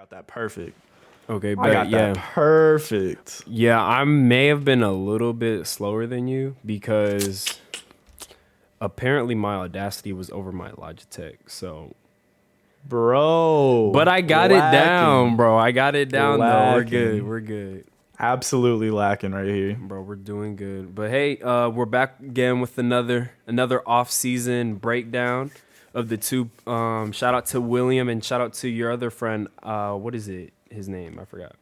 got that perfect. Okay, I got but yeah. that perfect. Yeah, I may have been a little bit slower than you because apparently my Audacity was over my Logitech. So, Bro. but I got it down, Lacking. bro. I got it down though. We're good. Lacking. We're good. Absolutely lacking right here. Bro, we're doing good. But hey, we're back again with another off-season breakdown of the two. Shout out to William and shout out to your other friend. What is it? His name? I forgot.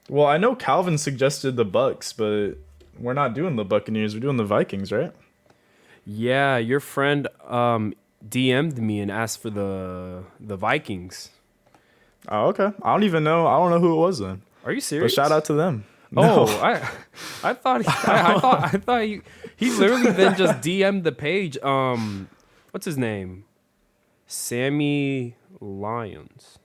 Well, I know Calvin suggested the Bucks, but we're not doing the Buccaneers. We're doing the Vikings, right? Yeah, your friend DM'd me and asked for the Vikings. Oh, okay. I don't even know. I don't know who it was then. Are you But serious? shout out to them. Oh, No. I thought I thought he literally then just DM'd the page. What's his name? Sammy Lyons.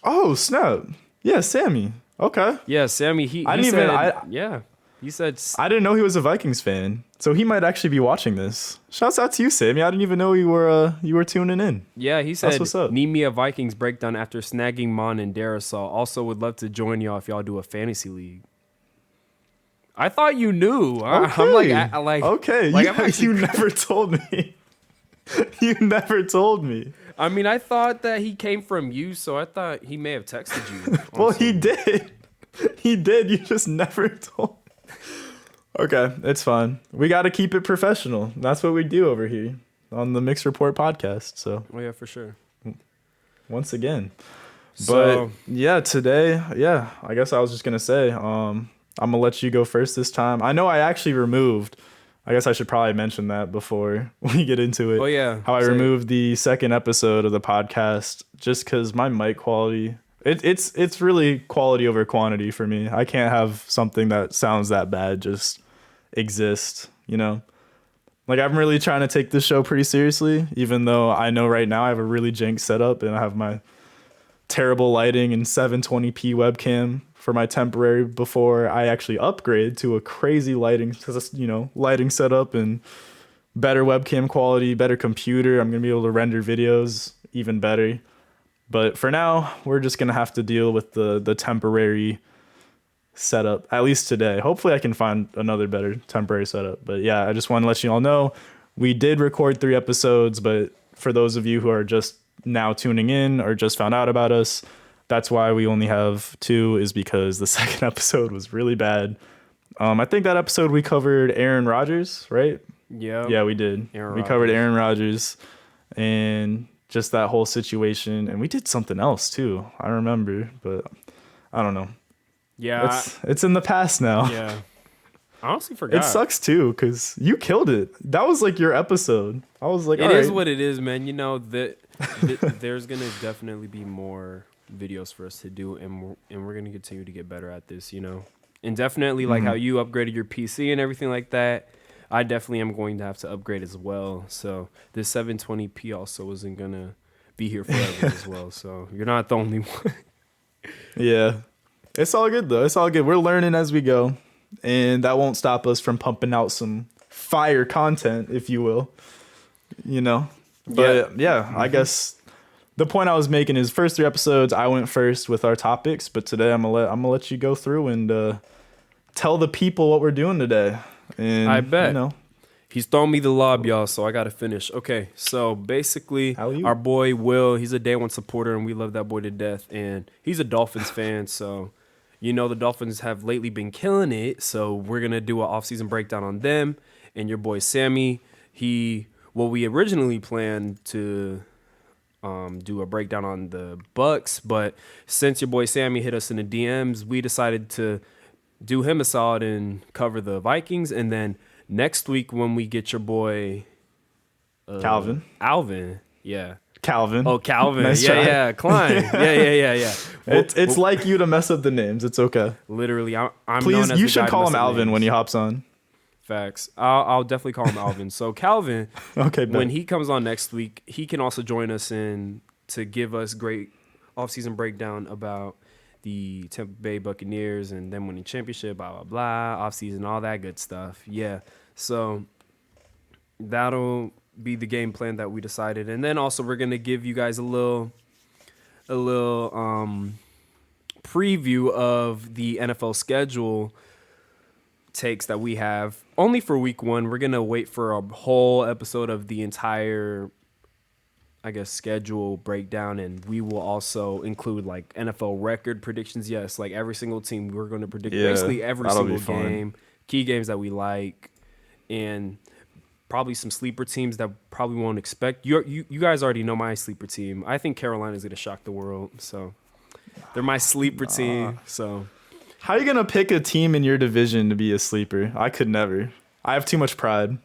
Oh, snap. Yeah, Sammy. Okay. Yeah, Sammy. He I didn't said, even. yeah. He said I didn't know he was a Vikings fan, so he might actually be watching this. Shouts out to you, Sammy. I didn't even know you were tuning in. yeah. He said what's up. need me a Vikings breakdown after snagging Mon and Darasol. Also would love to join y'all if y'all do a fantasy league. I thought you knew. I'm like okay. like, you, I'm actually- you never told me. You never told me. I mean, I thought that he came from you, so I thought he may have texted you. Well, also. he did. He did. You just never told. Okay, it's fine. We got to keep it professional. That's what we do over here on the Mix Report podcast. So Oh yeah, for sure. once again, So but yeah, today, yeah, I guess I was just gonna say, I'm gonna let you go first this time. I know I actually removed. I guess I should probably mention that before we get into it. oh yeah, How I say it. removed the second episode of the podcast just because my mic quality. It's really quality over quantity for me. I can't have something that sounds that bad just exist, you know? Like, I'm really trying to take this show pretty seriously, even though I know right now I have a really jank setup and I have my terrible lighting and 720p webcam for my temporary before I actually upgrade to a crazy lighting setup and better webcam quality, better computer. I'm going to be able to render videos even better. But for now, we're just going to have to deal with the temporary setup, at least today. Hopefully I can find another better temporary setup. But yeah, I just want to let you all know we did record 3 episodes, but for those of you who are just now tuning in or just found out about us, that's why we only have 2, is because the second episode was really bad. I think that episode we covered Aaron Rodgers, right? Yeah, we did. We covered Aaron Rodgers and just that whole situation, and we did something else too. I remember, but I don't know. Yeah, It's in the past now. yeah. I honestly forgot. It sucks too because you killed it. That was like your episode. I was like, It all is right. what it is, man. You know that there's gonna definitely be more videos for us to do, and we're gonna continue to get better at this. You know, and definitely like how you upgraded your PC and everything like that. I definitely am going to have to upgrade as well. So this 720p also isn't gonna be here forever as well. So you're not the only one. Yeah, it's all good though. It's all good. We're learning as we go, and that won't stop us from pumping out some fire content, if you will. You know, but yeah, I guess the point I was making is first 3 episodes I went first with our topics, but today I'm gonna let you go through and tell the people what we're doing today. And I bet. you know. He's throwing me the lob, y'all, so I got to finish. Okay, so basically, Alley-oop. our boy Will, he's a day one supporter, and we love that boy to death. And he's a Dolphins fan, so you know the Dolphins have lately been killing it. So we're gonna do an off-season breakdown on them. And your boy Sammy, we originally planned to do a breakdown on the Bucks, but since your boy Sammy hit us in the DMs, we decided to do him a solid and cover the Vikings, and then next week when we get your boy Calvin. Alvin, yeah. Calvin. Oh, Calvin. Nice yeah, try. yeah. Klein. Yeah. It's like you to mess up the names. It's okay. Literally, I'm Please, known as you the should guy to call mess him up Alvin names. when he hops on. Facts. I'll definitely call him Alvin. So Calvin, Okay, when bet. he comes on next week, he can also join us in to give us great offseason breakdown about the Tampa Bay Buccaneers and them winning championship, blah, blah, blah, offseason, all that good stuff. Yeah. So that'll be the game plan that we decided. And then also we're going to give you guys a little preview of the NFL schedule takes that we have. Only for week 1. We're gonna wait for a whole episode of the entire, I guess, schedule breakdown, and we will also include like NFL record predictions. Yes, like every single team, we're going to predict basically every single game, key games that we like, and probably some sleeper teams that probably won't expect. You guys already know my sleeper team. I think Carolina's going to shock the world, so they're my sleeper team. So how are you going to pick a team in your division to be a sleeper? I could never. I have too much pride.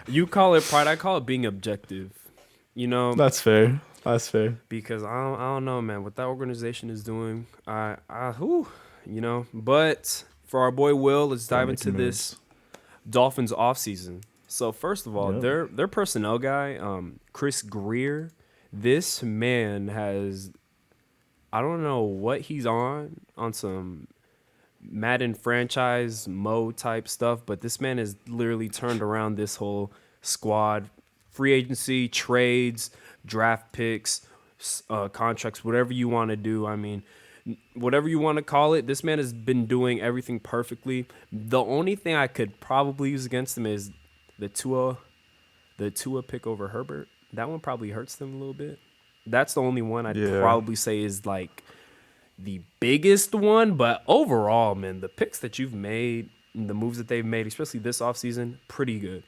You call it pride. I call it being objective. You know, that's fair. That's fair. Because I don't know, man, what that organization is doing. But for our boy Will, let's dive into this Dolphins offseason. So first of all, their personnel guy, Chris Greer, this man has, I don't know what he's on some Madden franchise mode type stuff, but this man has literally turned around this whole squad. Free agency, trades, draft picks, contracts, whatever you want to do. I mean, whatever you want to call it, this man has been doing everything perfectly. The only thing I could probably use against him is the Tua pick over Herbert. That one probably hurts them a little bit. That's the only one I'd probably say is like the biggest one. But overall, man, the picks that you've made, the moves that they've made, especially this offseason, pretty good.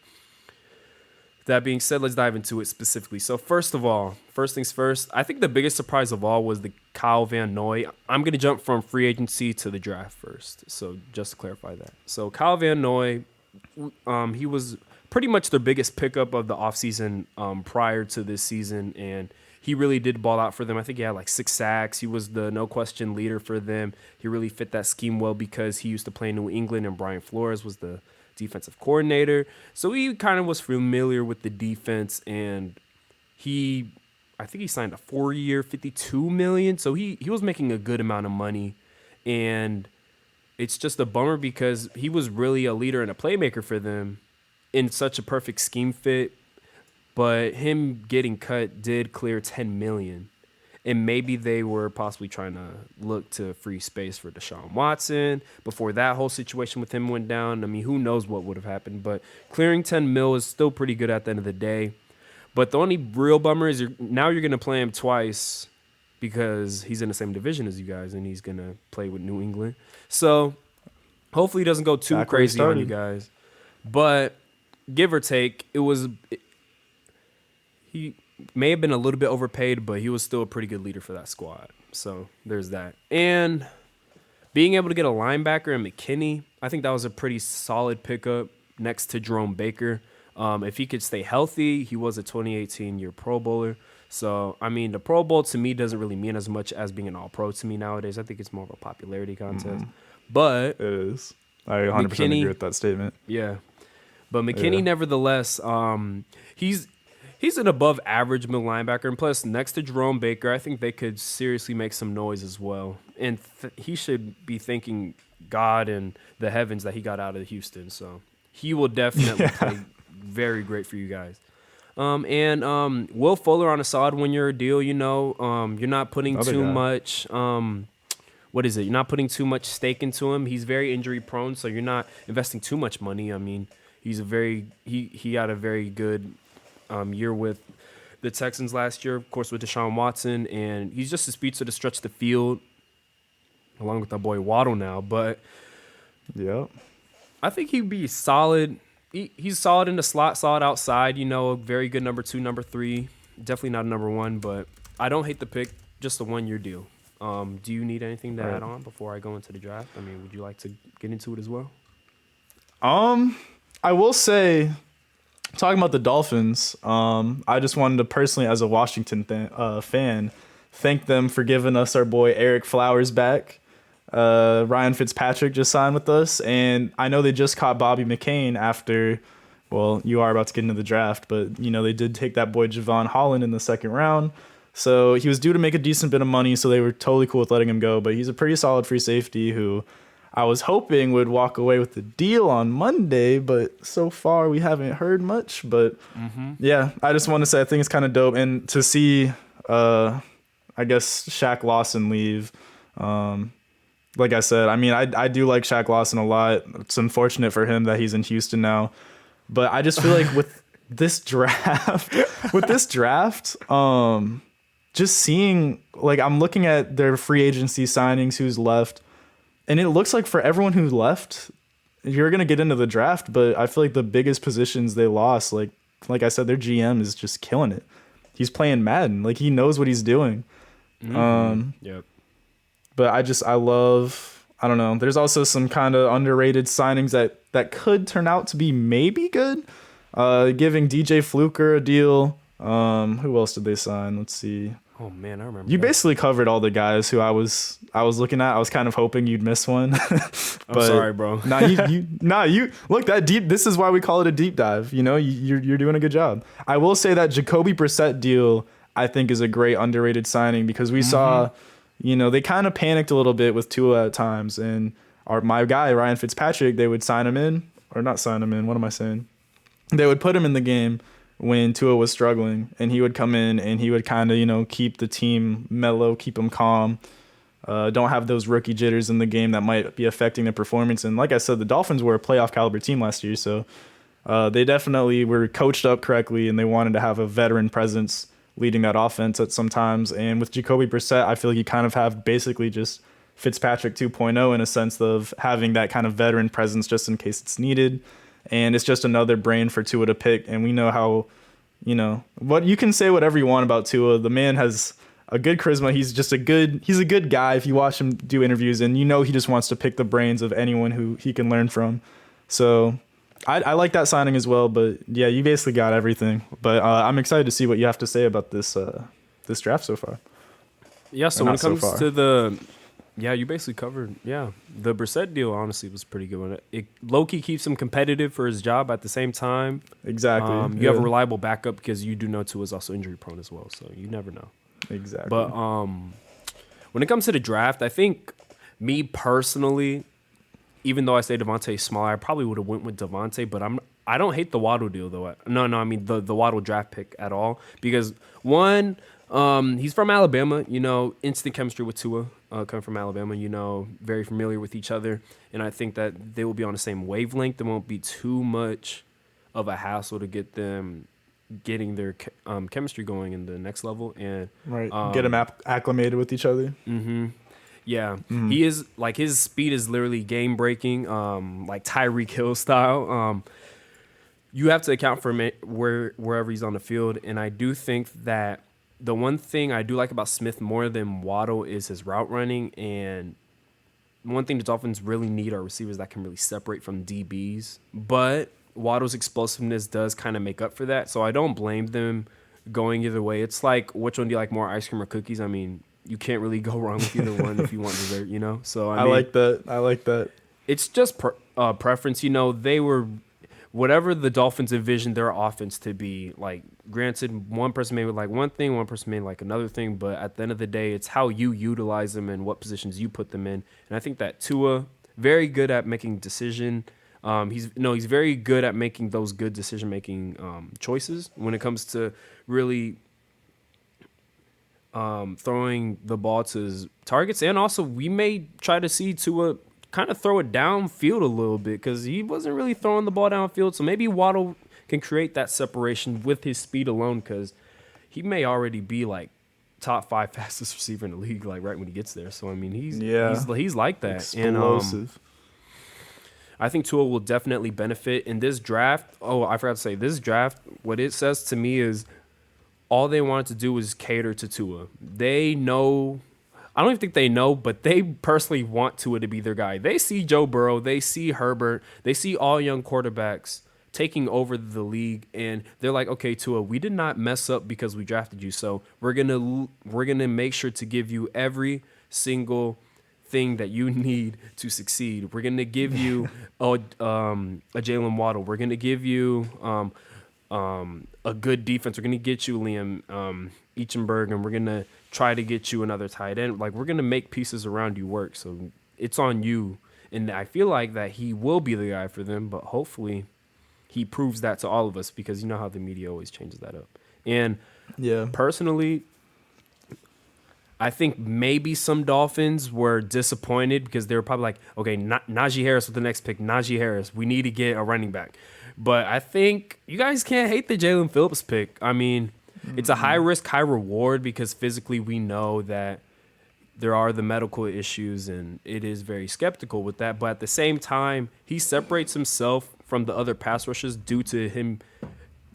That being said, let's dive into it specifically. So first things first, I think the biggest surprise of all was the Kyle Van Noy. I'm going to jump from free agency to the draft first. So just to clarify that. So Kyle Van Noy, he was pretty much their biggest pickup of the offseason prior to this season, and he really did ball out for them. I think he had like 6 sacks. He was the no-question leader for them. He really fit that scheme well because he used to play in New England, and Brian Flores was the defensive coordinator. So he kind of was familiar with the defense, and I think he signed a 4-year, $52 million. So he was making a good amount of money, and it's just a bummer because he was really a leader and a playmaker for them in such a perfect scheme fit. But him getting cut did clear $10 million. And maybe they were possibly trying to look to free space for Deshaun Watson before that whole situation with him went down. I mean, who knows what would have happened. But clearing $10 million is still pretty good at the end of the day. But the only real bummer is now you're going to play him twice because he's in the same division as you guys, and he's going to play with New England. So hopefully he doesn't go too crazy on you guys. But give or take, he may have been a little bit overpaid, but he was still a pretty good leader for that squad. So there's that. And being able to get a linebacker in McKinney, I think that was a pretty solid pickup next to Jerome Baker. If he could stay healthy, he was a 2018 year Pro Bowler. So, I mean, the Pro Bowl to me doesn't really mean as much as being an All-Pro to me nowadays. I think it's more of a popularity contest. Mm-hmm. But it is. I 100% agree with that statement. Yeah. But McKinney, nevertheless, he's an above average middle linebacker, and plus next to Jerome Baker, I think they could seriously make some noise as well. And he should be thanking God and the heavens that he got out of Houston. So he will definitely play very great for you guys. And Will Fuller on a solid 1-year deal. You know, you're not putting much. You're not putting too much stake into him. He's very injury prone, so you're not investing too much money. I mean, he had a very good year with the Texans last year, of course, with Deshaun Watson, and he's just a speedster to stretch the field, along with our boy Waddle now. But I think he'd be solid. He's solid in the slot, solid outside. You know, a very good number 2, number 3. Definitely not a number 1, but I don't hate the pick. Just a 1-year deal. Do you need anything to add on before I go into the draft? I mean, would you like to get into it as well? I will say, talking about the Dolphins, I just wanted to personally, as a Washington fan, thank them for giving us our boy Eric Flowers back. Ryan Fitzpatrick just signed with us, and I know they just caught Bobby McCain after, well, you are about to get into the draft, but, you know, they did take that boy Javon Holland in the 2nd round. So he was due to make a decent bit of money, so they were totally cool with letting him go. But he's a pretty solid free safety who I was hoping would walk away with the deal on Monday, but so far we haven't heard much. But yeah, I just want to say I think it's kind of dope. And to see I guess, Shaq Lawson leave. Like I said, I mean, I do like Shaq Lawson a lot. It's unfortunate for him that he's in Houston now. But I just feel like with this draft, just seeing, like, I'm looking at their free agency signings, who's left, and it looks like for everyone who left, you're gonna get into the draft, but I feel like the biggest positions they lost, like I said, their GM is just killing it. He's playing Madden, like he knows what he's doing. Yep. But I don't know. There's also some kind of underrated signings that could turn out to be maybe good. Giving DJ Fluker a deal. Who else did they sign? Let's see. Oh man, I remember. You basically covered all the guys who I was looking at. I was kind of hoping you'd miss one. I'm sorry, bro. you look that deep. This is why we call it a deep dive. You know, you're doing a good job. I will say that Jacoby Brissett deal I think is a great underrated signing because we saw, you know, they kind of panicked a little bit with Tua at times, and my guy Ryan Fitzpatrick, they would sign him in or not sign him in. What am I saying? They would put him in the game when Tua was struggling, and he would come in and he would kind of, you know, keep the team mellow, keep them calm, don't have those rookie jitters in the game that might be affecting their performance. And like I said, the Dolphins were a playoff caliber team last year, so they definitely were coached up correctly, and they wanted to have a veteran presence leading that offense at some times. And with Jacoby Brissett, I feel like you kind of have basically just Fitzpatrick 2.0 in a sense of having that kind of veteran presence just in case it's needed. And it's just another brain for Tua to pick. And we know how, you know, what you can say whatever you want about Tua. The man has a good charisma. He's a good guy if you watch him do interviews, and you know he just wants to pick the brains of anyone who he can learn from. So I like that signing as well. But yeah, you basically got everything. But I'm excited to see what you have to say about this draft so far. Yeah, so when it comes to the... Yeah, you basically covered. Yeah, the Brissett deal honestly was pretty good. It low-key keeps him competitive for his job at the same time. Exactly. You have a reliable backup because you do know Tua is also injury prone as well, so you never know. Exactly. But when it comes to the draft, I think me personally, even though I say Devontae Small, I probably would have went with Devontae, but I don't hate the Waddle deal though. I mean the Waddle draft pick at all because one. He's from Alabama, you know, instant chemistry with Tua, coming from Alabama, you know, very familiar with each other. And I think that they will be on the same wavelength. There won't be too much of a hassle to get them getting their chemistry going in the next level. And right, get them acclimated with each other. Yeah, he is, like, his speed is literally game breaking, like Tyreek Hill style. You have to account for him wherever he's on the field. And I do think that the one thing I do like about Smith more than Waddle is his route running, and one thing the Dolphins really need are receivers that can really separate from DBs. But Waddle's explosiveness does kind of make up for that, so I don't blame them going either way. It's like, which one do you like more, ice cream or cookies? I mean, you can't really go wrong with either one if you want dessert, you know? So I mean, like that. It's just preference. You know, they were... Whatever the Dolphins envisioned their offense to be, like, granted, one person may like one thing, one person may like another thing, but at the end of the day, it's how you utilize them and what positions you put them in. And I think that Tua, very good at making decision. He's very good at making those good decision-making choices when it comes to really throwing the ball to his targets. And also, we may try to see Tua kind of throw it downfield a little bit because he wasn't really throwing the ball downfield. So maybe Waddle can create that separation with his speed alone because he may already be like top 5 fastest receiver in the league, like right when he gets there. So I mean, he's like that. Explosive. And I think Tua will definitely benefit in this draft. Oh, I forgot to say, this draft, what it says to me is all they wanted to do was cater to Tua. They know. I don't even think they know, but they personally want Tua to be their guy. They see Joe Burrow, they see Herbert, they see all young quarterbacks taking over the league, and they're like, okay, Tua, we did not mess up because we drafted you, so we're gonna make sure to give you every single thing that you need to succeed. We're gonna give you a Jalen Waddle. We're gonna give you a good defense. We're gonna get you Liam Eichenberg, and we're gonna try to get you another tight end. Like, we're going to make pieces around you work. So it's on you. And I feel like that he will be the guy for them, but hopefully he proves that to all of us because you know how the media always changes that up. And yeah, personally, I think maybe some Dolphins were disappointed because they were probably like, okay, Najee Harris with the next pick. Najee Harris, we need to get a running back. But I think you guys can't hate the Jalen Phillips pick. I mean, it's a high risk, high reward because physically we know that there are the medical issues and it is very skeptical with that. But at the same time, he separates himself from the other pass rushers due to him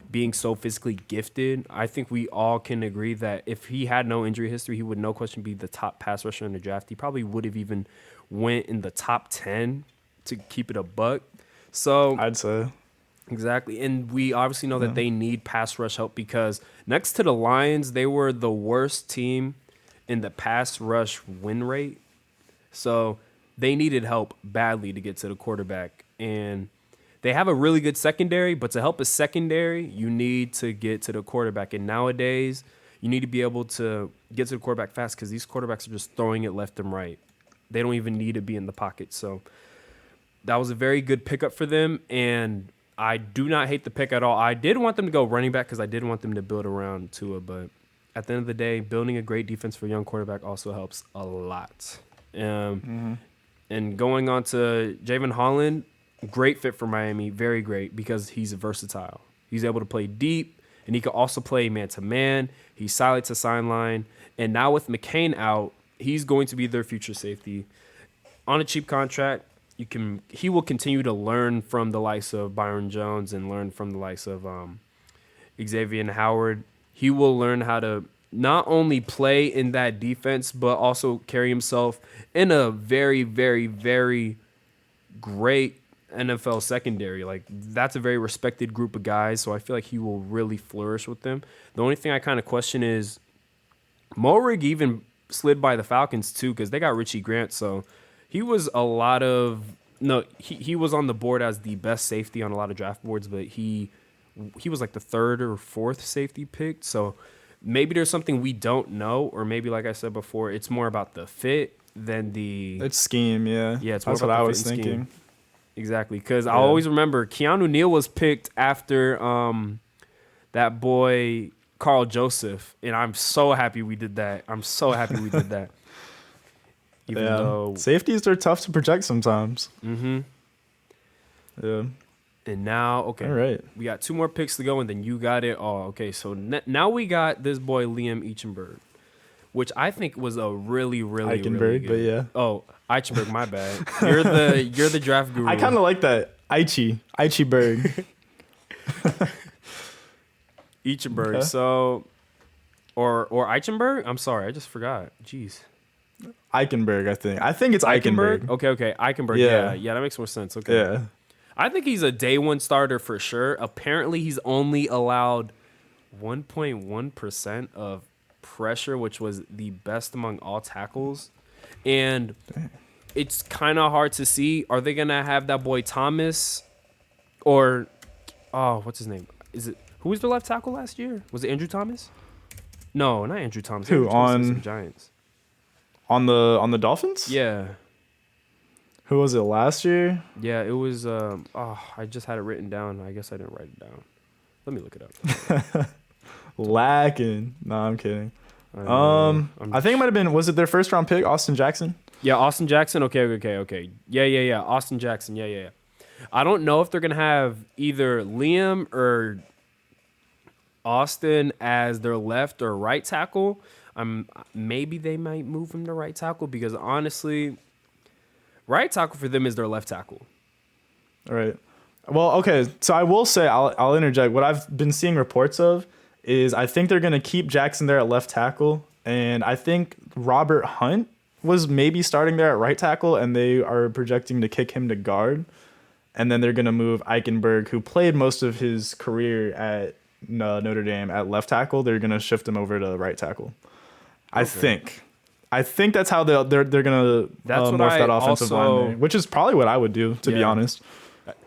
being so physically gifted. I think we all can agree that if he had no injury history, he would no question be the top pass rusher in the draft. He probably would have even went in the top 10 to keep it a buck. So I'd say. Exactly. And we obviously know that they need pass rush help because next to the Lions, they were the worst team in the pass rush win rate. So they needed help badly to get to the quarterback. And they have a really good secondary, but to help a secondary, you need to get to the quarterback. And nowadays, you need to be able to get to the quarterback fast because these quarterbacks are just throwing it left and right. They don't even need to be in the pocket. So that was a very good pickup for them. And I do not hate the pick at all. I did want them to go running back because I did want them to build around Tua, but at the end of the day, building a great defense for a young quarterback also helps a lot. And going on to Javon Holland, great fit for Miami, very great because he's versatile. He's able to play deep, and he can also play man-to-man. He's silent to sideline. And now with McCain out, he's going to be their future safety. On a cheap contract, he will continue to learn from the likes of Byron Jones and learn from the likes of Xavier Howard. He will learn how to not only play in that defense, but also carry himself in a very, very, very great NFL secondary. Like, that's a very respected group of guys, so I feel like he will really flourish with them. The only thing I kind of question is Moehrig even slid by the Falcons too because they got Richie Grant, so he was he was on the board as the best safety on a lot of draft boards, but he was like the third or fourth safety picked. So maybe there's something we don't know, or maybe, like I said before, it's more about the fit than it's scheme. Yeah, it's that's more what about I the was fit and thinking. scheme. Exactly, because I always remember Keanu Neal was picked after that boy Carl Joseph, and I'm so happy we did that. Even though safeties are tough to project sometimes. Yeah. And now, okay, all right, we got 2 more picks to go, and then you got it all. Okay, so now we got this boy Liam Eichenberg, which I think was a really, really, Eichenberg, really good. But yeah. Oh, Eichenberg, my bad. You're the draft guru. I kind of like that. Eichenberg. Eichenberg. Okay. So, or Eichenberg? I'm sorry, I just forgot. Jeez. Eichenberg, I think it's Eichenberg. Okay. Eichenberg. Yeah, that makes more sense. Okay. Yeah. I think he's a day one starter for sure. Apparently, he's only allowed 1.1% of pressure, which was the best among all tackles. And it's kind of hard to see. Are they going to have that boy Thomas or, what's his name? Who was the left tackle last year? Was it Andrew Thomas? No, not Andrew Thomas. Who, Andrew Thomas was on the Giants? On the Dolphins? Yeah. Who was it last year? Yeah, it was. I just had it written down. I guess I didn't write it down. Let me look it up. Lacking. No, I'm kidding. I think it might have been. Was it their first round pick, Austin Jackson? Yeah, Austin Jackson. Okay. Yeah. Austin Jackson. Yeah. I don't know if they're gonna have either Liam or Austin as their left or right tackle. Maybe they might move him to right tackle because honestly, right tackle for them is their left tackle. All right. Well, okay. So I will say, I'll interject. What I've been seeing reports of is I think they're going to keep Jackson there at left tackle. And I think Robert Hunt was maybe starting there at right tackle, and they are projecting to kick him to guard. And then they're going to move Eichenberg, who played most of his career at Notre Dame, at left tackle. They're going to shift him over to right tackle. I think that's how they're gonna morph that offensive line, which is probably what I would do, to be honest.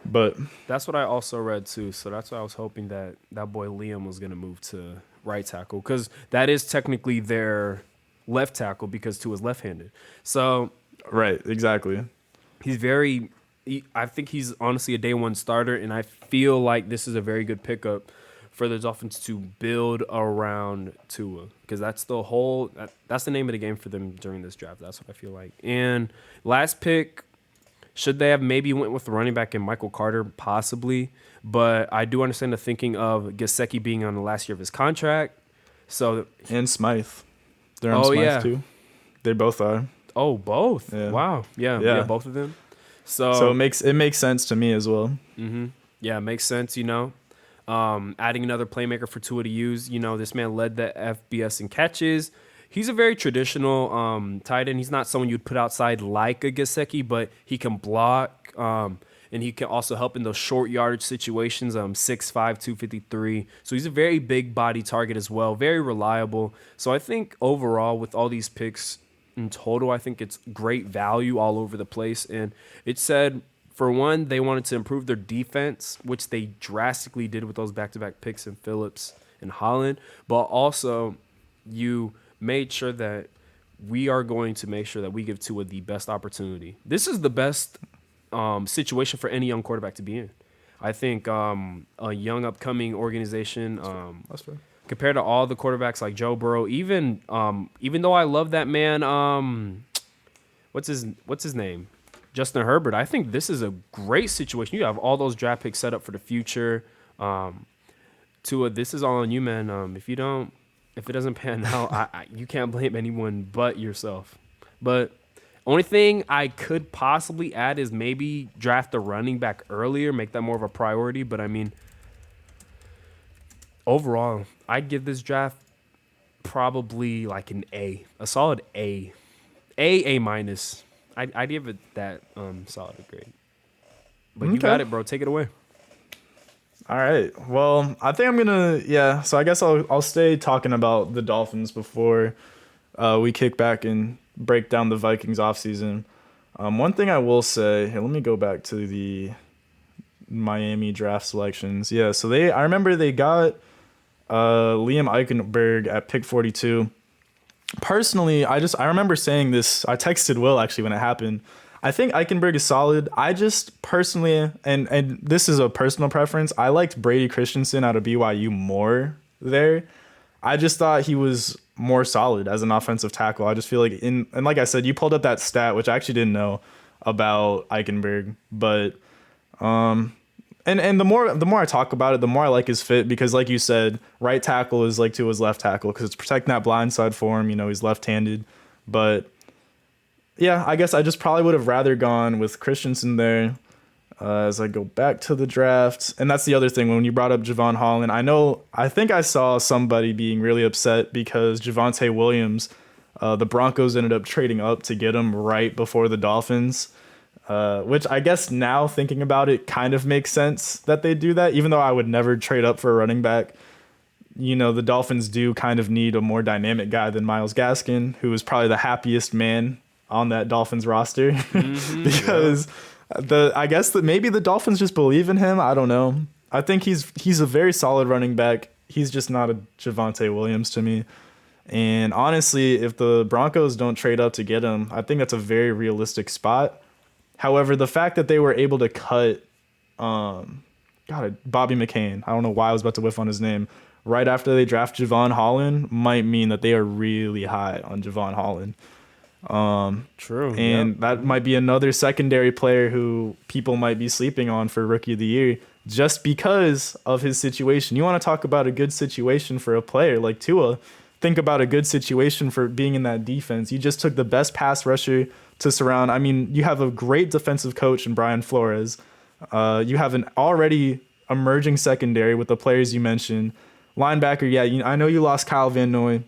But that's what I also read too. So that's why I was hoping that boy Liam was gonna move to right tackle because that is technically their left tackle because Tua is left-handed. So right, exactly. I think he's honestly a day one starter, and I feel like this is a very good pickup for the Dolphins to build around Tua, because that's the name of the game for them during this draft. That's what I feel like. And last pick, should they have maybe went with the running back and Michael Carter? Possibly. But I do understand the thinking of Gesicki being on the last year of his contract. So And Smythe. They're on Smythe too. They both are. Oh, both. Yeah. Wow. Yeah, both of them. So it makes sense to me as well. Mm-hmm. Yeah, it makes sense, Adding another playmaker for Tua to use. This man led the FBS in catches. He's a very traditional tight end. He's not someone you'd put outside like a Gesicki, but he can block, and he can also help in those short yardage situations, 6'5", 253. So he's a very big body target as well, very reliable. So I think overall with all these picks in total, I think it's great value all over the place. And it said, for one, they wanted to improve their defense, which they drastically did with those back-to-back picks in Phillips and Holland. But also, you made sure that we are going to make sure that we give Tua the best opportunity. This is the best situation for any young quarterback to be in. I think a young upcoming organization, That's fair. Compared to all the quarterbacks like Joe Burrow, even though I love that man, what's his name? Justin Herbert, I think this is a great situation. You have all those draft picks set up for the future. Tua, this is all on you, man. If it doesn't pan out, you can't blame anyone but yourself. But only thing I could possibly add is maybe draft a running back earlier, make that more of a priority. But I mean, overall, I'd give this draft probably like an A, a solid A minus. I'd give it that solid grade. But you got it, bro. Take it away. All right. Well, I think I'm gonna So I guess I'll stay talking about the Dolphins before we kick back and break down the Vikings offseason. One thing I will say. Here, let me go back to the Miami draft selections. Yeah. So I remember they got Liam Eichenberg at pick 42. Personally, I remember saying this. I texted Will actually when it happened. I think Eichenberg is solid. I just personally, and this is a personal preference, I liked Brady Christensen out of BYU more there. I just thought he was more solid as an offensive tackle. I just feel like and like I said, you pulled up that stat, which I actually didn't know about Eichenberg, but And the more I talk about it, the more I like his fit, because like you said, right tackle is like to his left tackle because it's protecting that blind side for him. He's left-handed. But yeah, I guess I just probably would have rather gone with Christensen there as I go back to the draft. And that's the other thing. When you brought up Javon Holland, I think I saw somebody being really upset because Javonte Williams, the Broncos ended up trading up to get him right before the Dolphins. Which I guess now thinking about it kind of makes sense that they do that, even though I would never trade up for a running back. The Dolphins do kind of need a more dynamic guy than Myles Gaskin, who is probably the happiest man on that Dolphins roster because I guess that maybe the Dolphins just believe in him. I don't know. I think he's a very solid running back. He's just not a Javonte Williams to me. And honestly, if the Broncos don't trade up to get him, I think that's a very realistic spot. However, the fact that they were able to cut Bobby McCain, I don't know why I was about to whiff on his name, right after they draft Javon Holland might mean that they are really high on Javon Holland. True. And that might be another secondary player who people might be sleeping on for Rookie of the Year just because of his situation. You want to talk about a good situation for a player like Tua. Think about a good situation for being in that defense. You just took the best pass rusher to surround. I mean, you have a great defensive coach in Brian Flores. You have an already emerging secondary with the players you mentioned. Linebacker, I know you lost Kyle Van Noy,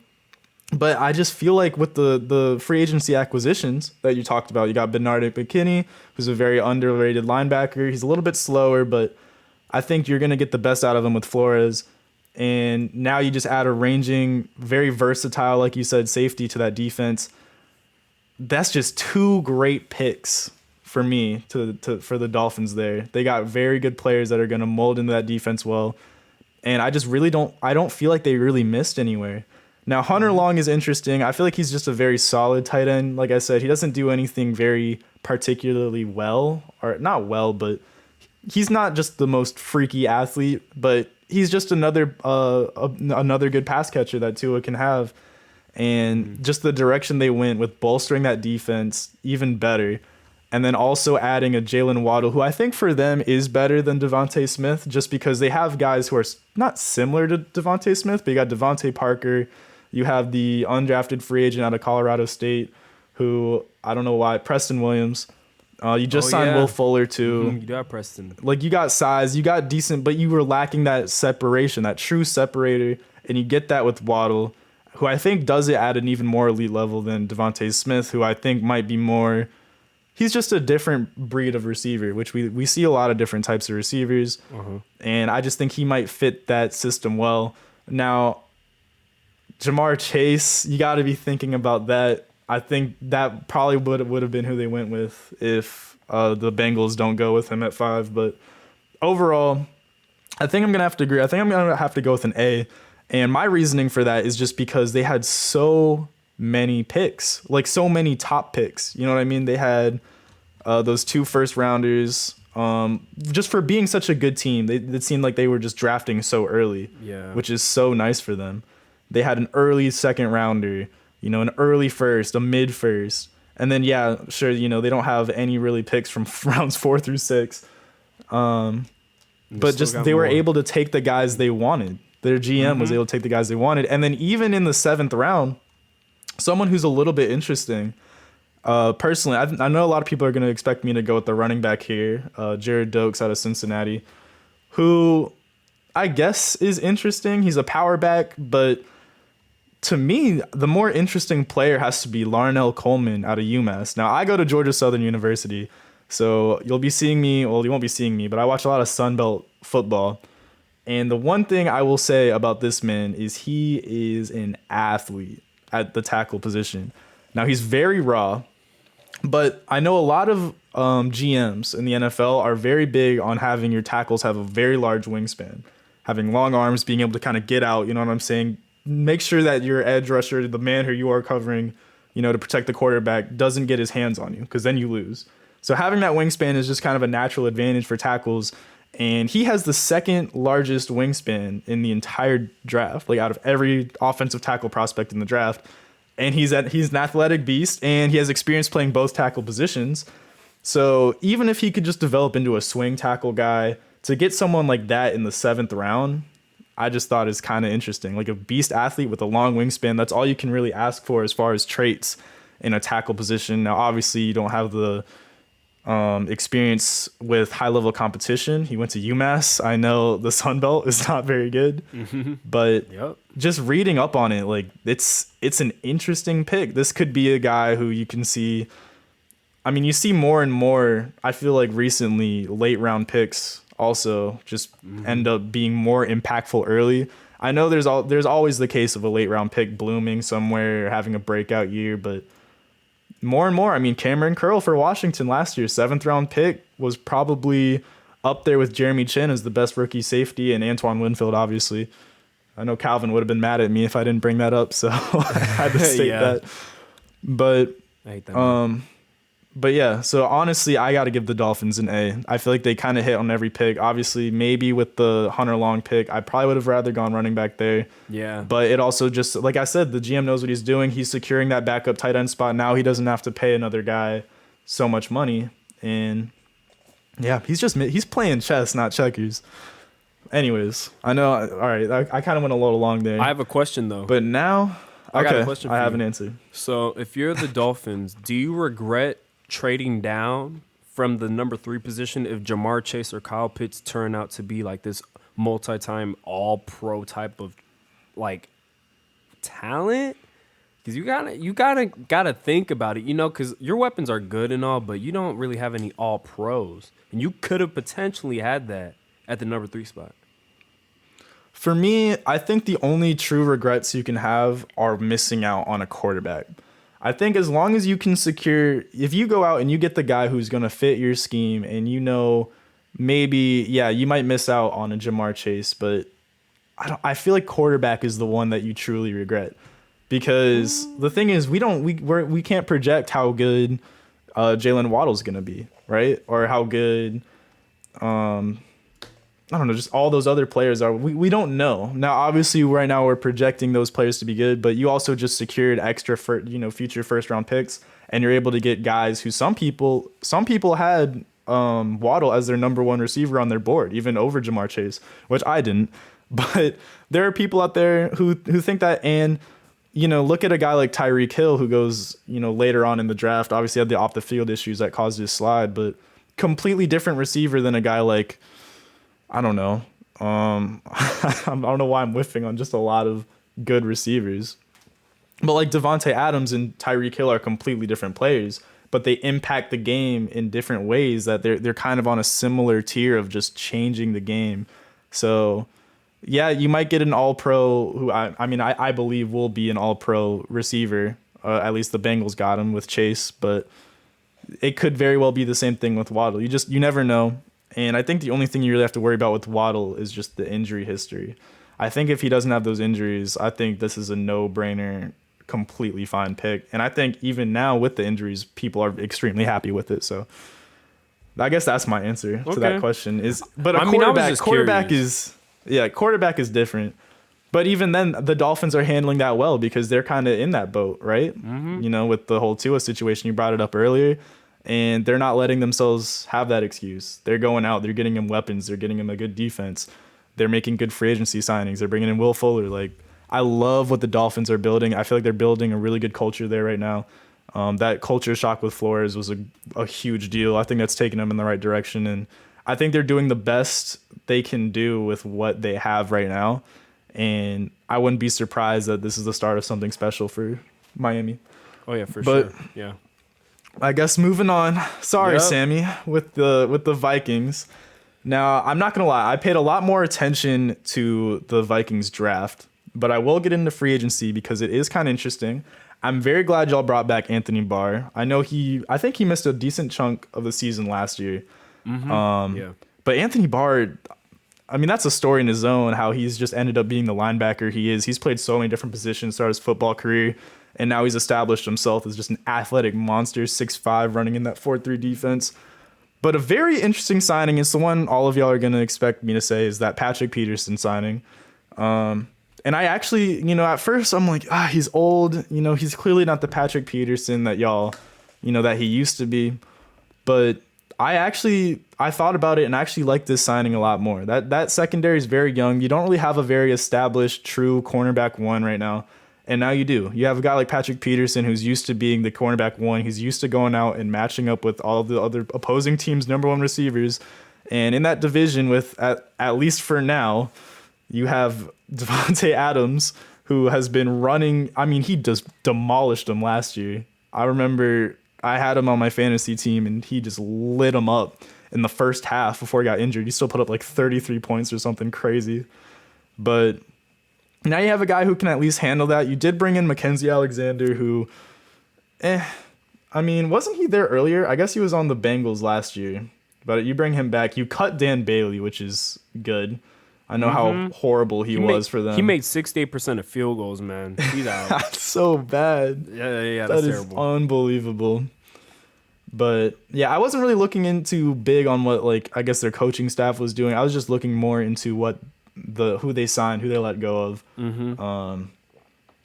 but I just feel like with the free agency acquisitions that you talked about, you got Bernard McKinney, who's a very underrated linebacker. He's a little bit slower, but I think you're going to get the best out of him with Flores. And now you just add a ranging, very versatile, like you said, safety to that defense. That's just two great picks for me for the Dolphins there. They got very good players that are going to mold into that defense well. And I just really don't feel like they really missed anywhere. Now, Hunter Long is interesting. I feel like he's just a very solid tight end. Like I said, he doesn't do anything very particularly well, or not well, but he's not just the most freaky athlete, but he's just another good pass catcher that Tua can have. And just the direction they went with bolstering that defense even better. And then also adding a Jalen Waddle, who I think for them is better than Devontae Smith, just because they have guys who are not similar to Devontae Smith, but you got Devontae Parker. You have the undrafted free agent out of Colorado State, who I don't know why, Preston Williams. You just signed Will Fuller too. You got Preston. Like, you got size, you got decent, but you were lacking that separation, that true separator, and you get that with Waddle, who I think does it at an even more elite level than Devontae Smith, who I think might be more. He's just a different breed of receiver, which we see a lot of different types of receivers, and I just think he might fit that system well. Now, Jamar Chase, you got to be thinking about that. I think that probably would have been who they went with if the Bengals don't go with him at 5. But overall, I think I'm going to have to agree. I think I'm going to have to go with an A. And my reasoning for that is just because they had so many picks, like so many top picks. You know what I mean? They had those 2 first-rounders. Just for being such a good team, it seemed like they were just drafting so early, which is so nice for them. They had an early second-rounder, an early first, a mid-first. And then, sure, they don't have any really picks from rounds 4 through 6. But just they were able to take the guys they wanted. Their GM was able to take the guys they wanted. And then even in the 7th round, someone who's a little bit interesting, personally, I know a lot of people are going to expect me to go with the running back here, Jared Dokes out of Cincinnati, who I guess is interesting. He's a power back, but to me, the more interesting player has to be Larnell Coleman out of UMass. Now, I go to Georgia Southern University, so you'll be seeing me. Well, you won't be seeing me, but I watch a lot of Sun Belt football. And the one thing I will say about this man is he is an athlete at the tackle position. Now, he's very raw, but I know a lot of GMs in the NFL are very big on having your tackles have a very large wingspan, having long arms, being able to kind of get out, you know what I'm saying? Make sure that your edge rusher, the man who you are covering, to protect the quarterback, doesn't get his hands on you, because then you lose. So having that wingspan is just kind of a natural advantage for tackles. And he has the 2nd largest wingspan in the entire draft, like out of every offensive tackle prospect in the draft. And he's an athletic beast, and he has experience playing both tackle positions. So even if he could just develop into a swing tackle guy, to get someone like that in the 7th round, I just thought is kind of interesting. Like a beast athlete with a long wingspan, that's all you can really ask for as far as traits in a tackle position. Now, obviously, you don't have the experience with high-level competition. He went to UMass. I know the Sun Belt is not very good, but just reading up on it, like it's an interesting pick. This could be a guy who you can see. I mean, you see more and more, I feel like recently, late-round picks also just end up being more impactful early. I know there's always the case of a late-round pick blooming somewhere, having a breakout year, but more and more, I mean, Cameron Curl for Washington last year, 7th round pick, was probably up there with Jeremy Chin as the best rookie safety, and Antoine Winfield, obviously. I know Calvin would have been mad at me if I didn't bring that up, so I had to state that. But I hate that, man. But yeah, so honestly, I got to give the Dolphins an A. I feel like they kind of hit on every pick. Obviously, maybe with the Hunter Long pick, I probably would have rather gone running back there. Yeah. But it also just, like I said, the GM knows what he's doing. He's securing that backup tight end spot. Now he doesn't have to pay another guy so much money. And yeah, he's playing chess, not checkers. Anyways, I know, all right, I kind of went a little long there. I have a question, though. But now, I got a question for I have you. an answer. So if you're the Dolphins, do you regret trading down from the number 3 position if Jamar Chase or Kyle Pitts turn out to be like this multi-time all-pro type of like talent? Because you gotta think about it, because your weapons are good and all, but you don't really have any all-pros, and you could have potentially had that at the number 3 spot. For me, I think the only true regrets you can have are missing out on a quarterback. I think as long as you can secure, if you go out and you get the guy who's going to fit your scheme, and maybe, you might miss out on a Jamar Chase, but I feel like quarterback is the one that you truly regret, because the thing is we can't project how good Jalen Waddle's going to be, right? Or how good I don't know, just all those other players are. We don't know. Now, obviously, right now we're projecting those players to be good, but you also just secured extra for future first round picks, and you're able to get guys who some people had Waddle as their number one receiver on their board, even over Jamar Chase, which I didn't. But there are people out there who think that, and look at a guy like Tyreek Hill who goes later on in the draft. Obviously, had the off the field issues that caused his slide, but completely different receiver than a guy like. I don't know. I don't know why I'm whiffing on just a lot of good receivers. But like Devontae Adams and Tyreek Hill are completely different players, but they impact the game in different ways that they're kind of on a similar tier of just changing the game. So, yeah, you might get an all-pro who I believe will be an all-pro receiver. At least the Bengals got him with Chase, but it could very well be the same thing with Waddle. You never know. And I think the only thing you really have to worry about with Waddle is just the injury history. I think if he doesn't have those injuries, I think this is a no-brainer, completely fine pick. And I think even now with the injuries, people are extremely happy with it. So I guess that's my answer to that question. But quarterback is different. But even then, the Dolphins are handling that well because they're kind of in that boat, right? Mm-hmm. With the whole Tua situation, you brought it up earlier. And they're not letting themselves have that excuse. They're going out. They're getting him weapons. They're getting him a good defense. They're making good free agency signings. They're bringing in Will Fuller. Like, I love what the Dolphins are building. I feel like they're building a really good culture there right now. That culture shock with Flores was a huge deal. I think that's taken them in the right direction. And I think they're doing the best they can do with what they have right now. And I wouldn't be surprised that this is the start of something special for Miami. Oh, yeah, for sure. Yeah. I guess moving on. Sorry, Sammy, with the Vikings. Now, I'm not gonna lie, I paid a lot more attention to the Vikings draft, but I will get into free agency because it is kind of interesting. I'm very glad y'all brought back Anthony Barr. I think he missed a decent chunk of the season last year. Mm-hmm. But Anthony Barr, that's a story in his own, how he's just ended up being the linebacker he is. He's played so many different positions throughout his football career. And now he's established himself as just an athletic monster, 6'5", running in that 4-3 defense. But a very interesting signing is the one all of y'all are going to expect me to say is that Patrick Peterson signing. And I actually, at first I'm like, he's old. He's clearly not the Patrick Peterson that y'all, that he used to be. But I thought about it and actually like this signing a lot more. That secondary is very young. You don't really have a very established true cornerback one right now. And now you do. You have a guy like Patrick Peterson who's used to being the cornerback one. He's used to going out and matching up with all of the other opposing teams' number one receivers. And in that division, with at least for now, you have Devontae Adams, who has been running. He just demolished him last year. I remember I had him on my fantasy team, and he just lit him up in the first half before he got injured. He still put up like 33 points or something crazy. But now you have a guy who can at least handle that. You did bring in Mackenzie Alexander, who, wasn't he there earlier? I guess he was on the Bengals last year. But you bring him back. You cut Dan Bailey, which is good. I know how horrible he was for them. He made 68% of field goals, man. He's out. That's so bad. Yeah, that's terrible. Unbelievable. But yeah, I wasn't really looking into big on what I guess their coaching staff was doing. I was just looking more into what who they signed, who they let go of. Mm-hmm.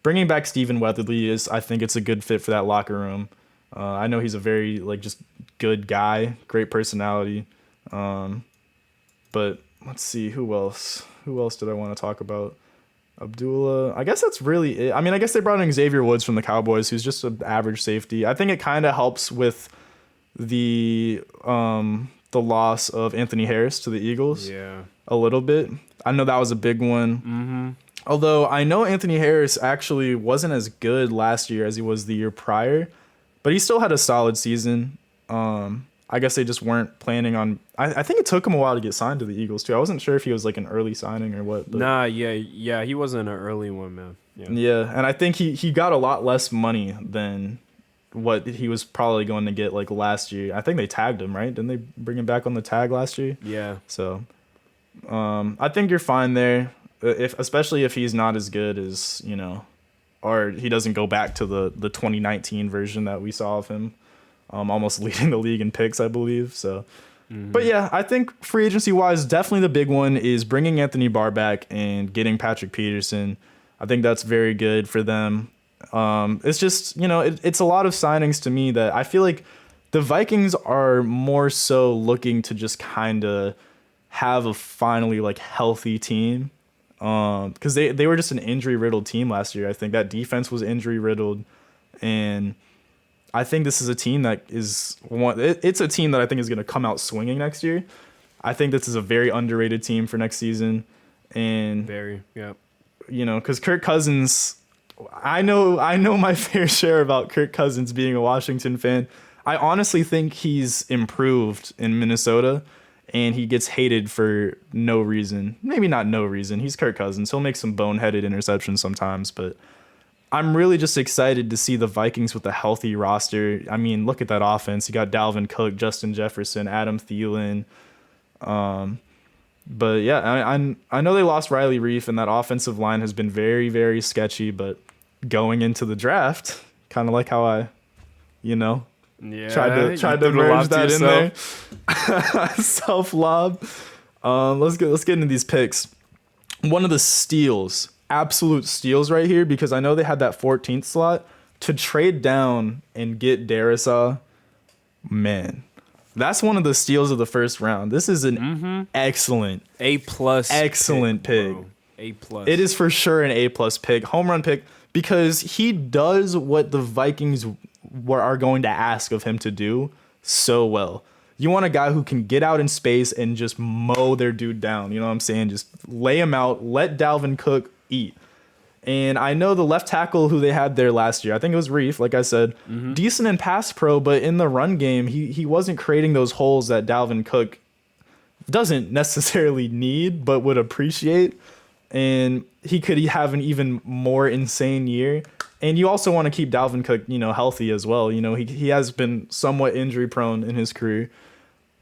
Bringing back Stephen Weatherly I think it's a good fit for that locker room. I know he's a very just good guy, great personality. But let's see, who else did I want to talk about? Abdullah. I guess that's really it. I guess they brought in Xavier Woods from the Cowboys, who's just an average safety. I think it kind of helps with the loss of Anthony Harris to the Eagles. Yeah. A little bit. I know that was a big one. Mm-hmm. Although I know Anthony Harris actually wasn't as good last year as he was the year prior, but he still had a solid season. I guess they just weren't planning on. I think it took him a while to get signed to the Eagles too. I wasn't sure if he was an early signing or what. But. Nah, yeah, he wasn't an early one, man. Yeah, and I think he got a lot less money than what he was probably going to get last year. I think they tagged him, right? Didn't they bring him back on the tag last year? Yeah. So, I think you're fine there. Especially if he's not as good as or he doesn't go back to the 2019 version that we saw of him. Almost leading the league in picks, I believe. So, But yeah, I think free agency wise, definitely the big one is bringing Anthony Barr back and getting Patrick Peterson. I think that's very good for them. It's just, it's a lot of signings to me that I feel like the Vikings are more so looking to just kind of have a finally like healthy team. Because they were just an injury riddled team last year. I think that defense was injury riddled, and I think this is a team that is it's a team that I think is going to come out swinging next year. I think this is a very underrated team for next season, and because Kirk Cousins, I know my fair share about Kirk Cousins being a Washington fan. I honestly think he's improved in Minnesota, and he gets hated for no reason. Maybe not no reason. He's Kirk Cousins. He'll make some boneheaded interceptions sometimes, but I'm really just excited to see the Vikings with a healthy roster. I mean, look at that offense. You got Dalvin Cook, Justin Jefferson, Adam Thielen. But yeah, I know they lost Riley Reef, and that offensive line has been very, very sketchy. But going into the draft, kind of like how I, tried to merge that in there. Self lob. Let's get into these picks. One of the steals, absolute steals right here, because I know they had that 14th slot to trade down and get Darisaw. Man, that's one of the steals of the first round. This is an excellent A+ excellent pick. A+. It is for sure an A+ pick, home run pick, because he does what the Vikings are going to ask of him to do so well. You want a guy who can get out in space and just mow their dude down. You know what I'm saying? Just lay him out. Let Dalvin Cook eat. And I know the left tackle who they had there last year, I think it was Reef, like I said, decent in pass pro, but in the run game, he wasn't creating those holes that Dalvin Cook doesn't necessarily need, but would appreciate. And he could have an even more insane year. And you also want to keep Dalvin Cook, healthy as well. He has been somewhat injury prone in his career.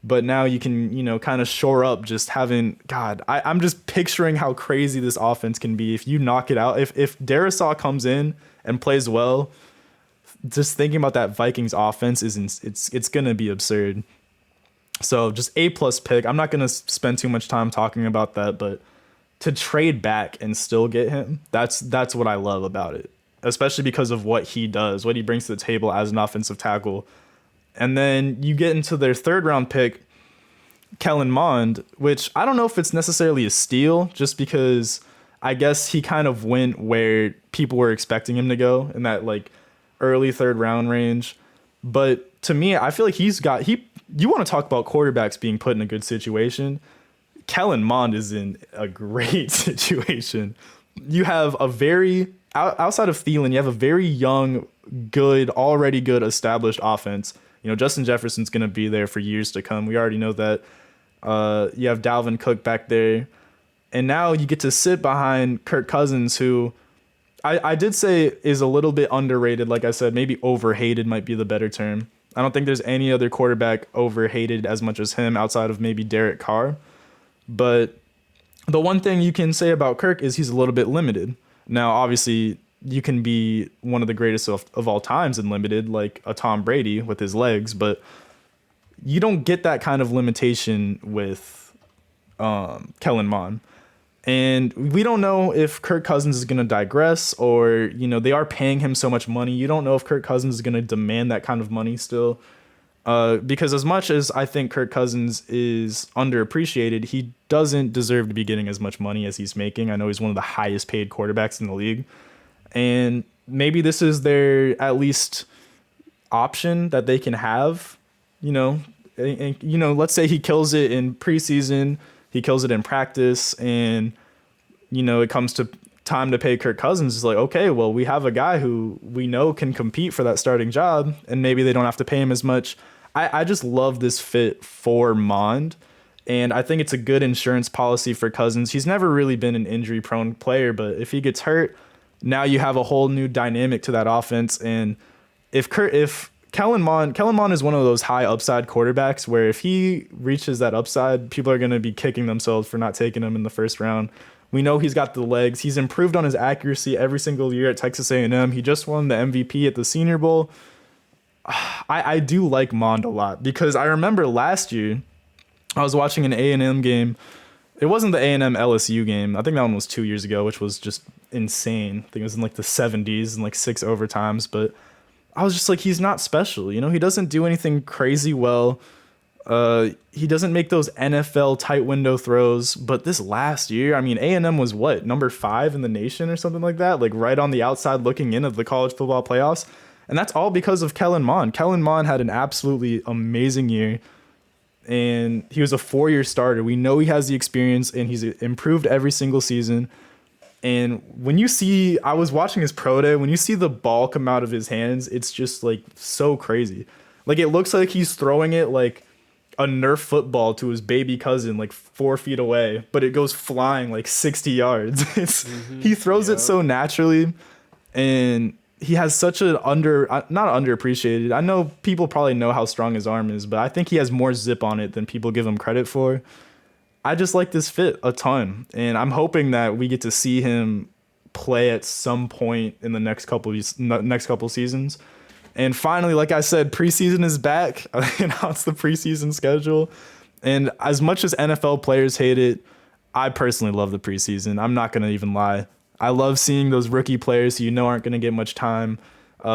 But now you can, kind of shore up just having, God, I'm just picturing how crazy this offense can be if you knock it out. If Darisaw comes in and plays well, just thinking about that Vikings offense it's going to be absurd. So just A+ pick. I'm not going to spend too much time talking about that, but to trade back and still get him, that's what I love about it, especially because of what he does, what he brings to the table as an offensive tackle. And then you get into their third round pick, Kellen Mond, which I don't know if it's necessarily a steal, just because I guess he kind of went where people were expecting him to go in that like early third round range. But to me, I feel like you want to talk about quarterbacks being put in a good situation. Kellen Mond is in a great situation. You have outside of Thielen, you have a very young, good, already good established offense. Justin Jefferson's going to be there for years to come. We already know that. You have Dalvin Cook back there. And now you get to sit behind Kirk Cousins, who I did say is a little bit underrated. Like I said, maybe overhated might be the better term. I don't think there's any other quarterback overhated as much as him outside of maybe Derek Carr. But the one thing you can say about Kirk is he's a little bit limited. Now, obviously, you can be one of the greatest of all times and limited, like a Tom Brady with his legs, but you don't get that kind of limitation with Kellen Mond. And we don't know if Kirk Cousins is going to digress, or, they are paying him so much money. You don't know if Kirk Cousins is going to demand that kind of money still. Because as much as I think Kirk Cousins is underappreciated, he doesn't deserve to be getting as much money as he's making. I know he's one of the highest paid quarterbacks in the league. And maybe this is their at least option that they can have, let's say he kills it in preseason, he kills it in practice, and, it comes to time to pay Kirk Cousins. It's like, okay, well, we have a guy who we know can compete for that starting job, and maybe they don't have to pay him as much. I just love this fit for Mond, and I think it's a good insurance policy for Cousins. He's never really been an injury-prone player, but if he gets hurt, now you have a whole new dynamic to that offense. And if Kellen Mond is one of those high upside quarterbacks where if he reaches that upside, people are going to be kicking themselves for not taking him in the first round. We know he's got the legs. He's improved on his accuracy every single year at Texas A&M. He just won the MVP at the Senior Bowl. I do like Mond a lot because I remember last year I was watching an A&M game. It wasn't the A&M LSU game. I think that one was 2 years ago, which was just insane. I think it was in like the 70s and like 6 overtimes. But I was just like, he's not special. You know, he doesn't do anything crazy well. He doesn't make those NFL tight window throws. But this last year, I mean, A&M was what, number 5 in the nation or something like that? Like right on the outside looking in of the college football playoffs. And that's all because of Kellen Mond. Kellen Mond had an absolutely amazing year. And he was a 4-year starter. We know he has the experience, and he's improved every single season. And when you see, I was watching his pro day, when you see the ball come out of his hands, it's just like so crazy. Like it looks like he's throwing it like a Nerf football to his baby cousin like 4 feet away, but it goes flying like 60 yards. He throws it so naturally, and he has such a not underappreciated. I know people probably know how strong his arm is, but I think he has more zip on it than people give him credit for. I just like this fit a ton, and I'm hoping that we get to see him play at some point in the next couple seasons. And finally, like I said, preseason is back. I announced the preseason schedule, and as much as NFL players hate it, I personally love the preseason. I'm not gonna even lie. I love seeing those rookie players who you know aren't going to get much time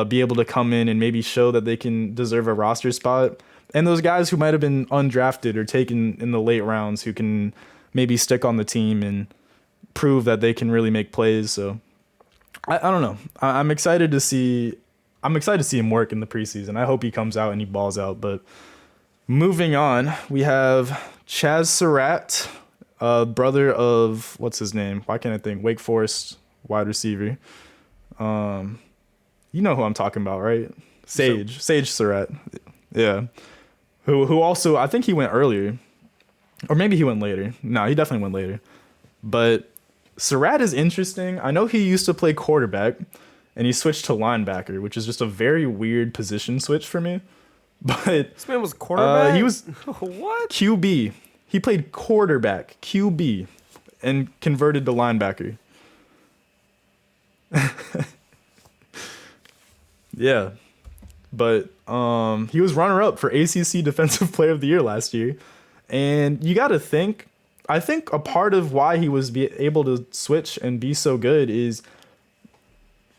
be able to come in and maybe show that they can deserve a roster spot. And those guys who might have been undrafted or taken in the late rounds who can maybe stick on the team and prove that they can really make plays. So I don't know. I'm excited to see him work in the preseason. I hope he comes out and he balls out. But moving on, we have Chaz Surratt, brother of, what's his name? Why can't I think? Wake Forest wide receiver. You know who I'm talking about, right? Sage Surratt. Yeah. Who also, I think he went earlier. Or maybe he went later. No, he definitely went later. But Surratt is interesting. I know he used to play quarterback, and he switched to linebacker, which is just a very weird position switch for me. But this man was quarterback? He was what? QB. He played quarterback, QB, and converted to linebacker. Yeah. But he was runner-up for ACC Defensive Player of the Year last year. And you got to think, I think a part of why he was able to switch and be so good is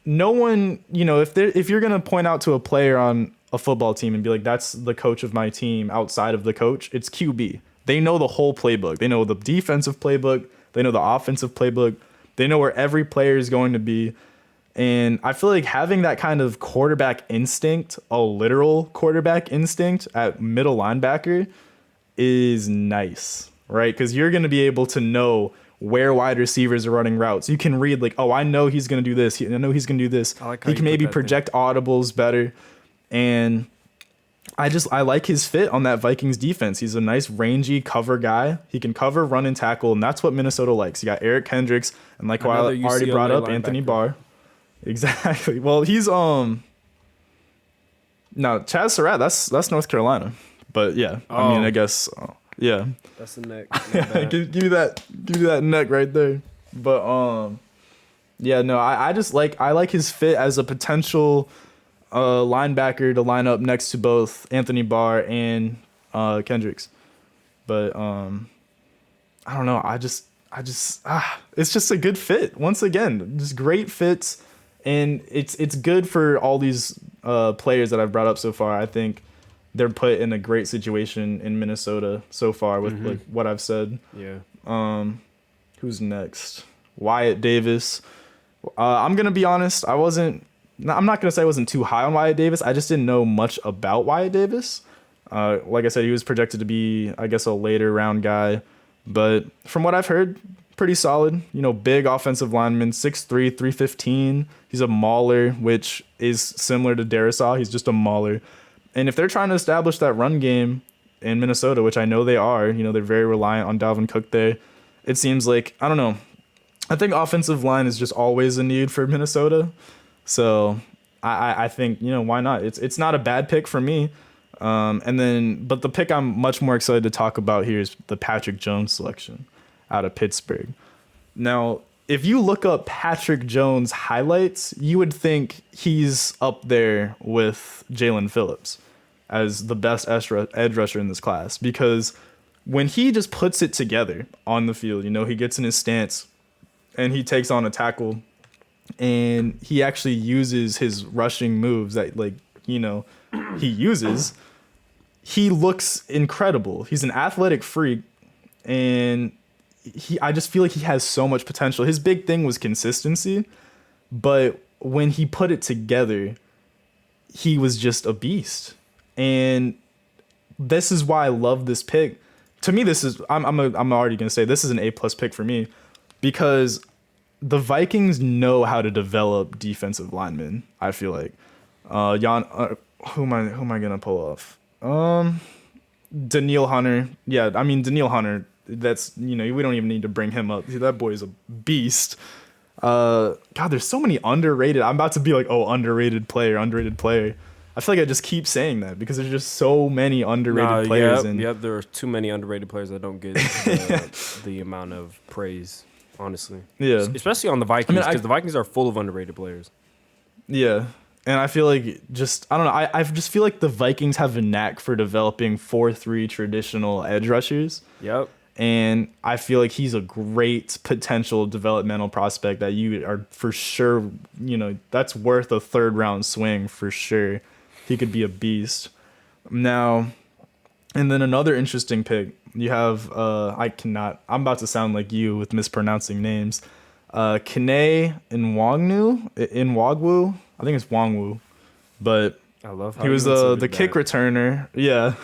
no one, you know, if you're going to point out to a player on a football team and be like, that's the coach of my team outside of the coach, it's QB. They know the whole playbook. They know the defensive playbook. They know the offensive playbook. They know where every player is going to be. And I feel like having that kind of quarterback instinct, a literal quarterback instinct at middle linebacker is nice, right? Because you're going to be able to know where wide receivers are running routes. You can read like, oh, I know he's going to do this. I know he's going to do this. He can maybe project audibles better. And I like his fit on that Vikings defense. He's a nice rangy cover guy. He can cover, run, and tackle, and that's what Minnesota likes. You got Eric Kendricks, and like I already brought up, Anthony Barr. Exactly. Well, he's no, Chaz Surratt, that's North Carolina. But yeah, I mean, I guess yeah. That's the neck. give me that neck right there. But yeah, no, I like his fit as a potential linebacker to line up next to both Anthony Barr and Kendricks. But I don't know. It's just a good fit. Once again, just great fits, and it's good for all these players that I've brought up so far. I think they're put in a great situation in Minnesota so far with like what I've said. Yeah. Who's next? Wyatt Davis. I'm gonna be honest. I'm not gonna say I wasn't too high on Wyatt Davis. I just didn't know much about Wyatt Davis. Like I said, he was projected to be, I guess, a later round guy. But from what I've heard, pretty solid. You know, big offensive lineman, 6'3", 315. He's a mauler, which is similar to Darisaw. He's just a mauler. And if they're trying to establish that run game in Minnesota, which I know they are, you know, they're very reliant on Dalvin Cook there. It seems like, I don't know. I think offensive line is just always a need for Minnesota. So I think, you know, why not? It's not a bad pick for me. But the pick I'm much more excited to talk about here is the Patrick Jones selection out of Pittsburgh. Now, if you look up Patrick Jones highlights, you would think he's up there with Jalen Phillips as the best edge rusher in this class, because when he just puts it together on the field, he gets in his stance and he takes on a tackle and he actually uses his rushing moves that he uses, he looks incredible. He's an athletic freak and I just feel like he has so much potential. His big thing was consistency, but when he put it together, he was just a beast. And this is why I love this pick. To me, I'm already going to say this is an A+ pick for me because the Vikings know how to develop defensive linemen, I feel like. Who am I going to pull off? Danielle Hunter. Yeah, I mean, Danielle Hunter, that's, we don't even need to bring him up. That boy is a beast. God, there's so many underrated. I'm about to be like, underrated player. I feel like I just keep saying that because there's just so many underrated players. Yep, there are too many underrated players that don't get the amount of praise, honestly. Yeah. Especially on the Vikings, because the Vikings are full of underrated players. Yeah. And I feel like I don't know. I just feel like the Vikings have a knack for developing 4-3 traditional edge rushers. Yep. And I feel like he's a great potential developmental prospect that you are for sure, that's worth a 3rd round swing for sure. He could be a beast. Now, and then another interesting pick, you have, I'm about to sound like you with mispronouncing names. Kene Nwagwu. I think it's Wangwu, but I love how he was the kick returner. Yeah.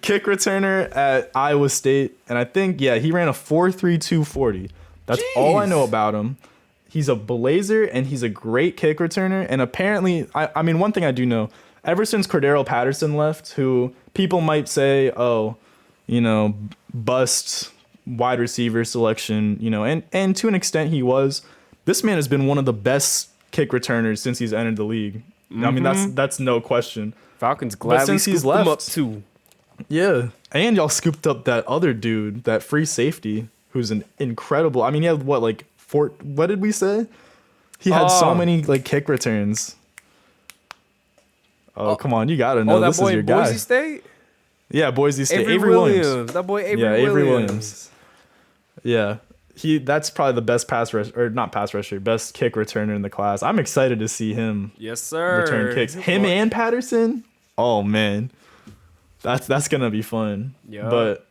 Kick returner at Iowa State. And I think, he ran a 4.32 40. That's all I know about him. He's a blazer and he's a great kick returner. And apparently, I mean, one thing I do know, ever since Cordero Patterson left, who people might say, bust wide receiver selection, and to an extent he was, this man has been one of the best kick returners since he's entered the league. Mm-hmm. I mean, that's no question. Falcons gladly scooped him up too. Yeah. And y'all scooped up that other dude, that free safety, who's an incredible. I mean, he had what did we say? He had so many kick returns. Oh, come on, you gotta know this is your guy. Boise State? Yeah, Boise State. Avery Williams. That boy Avery Williams. Yeah. That's probably the best best kick returner in the class. I'm excited to see him. Yes, sir. Return kicks. Him and Patterson. Oh man, that's gonna be fun. Yeah. But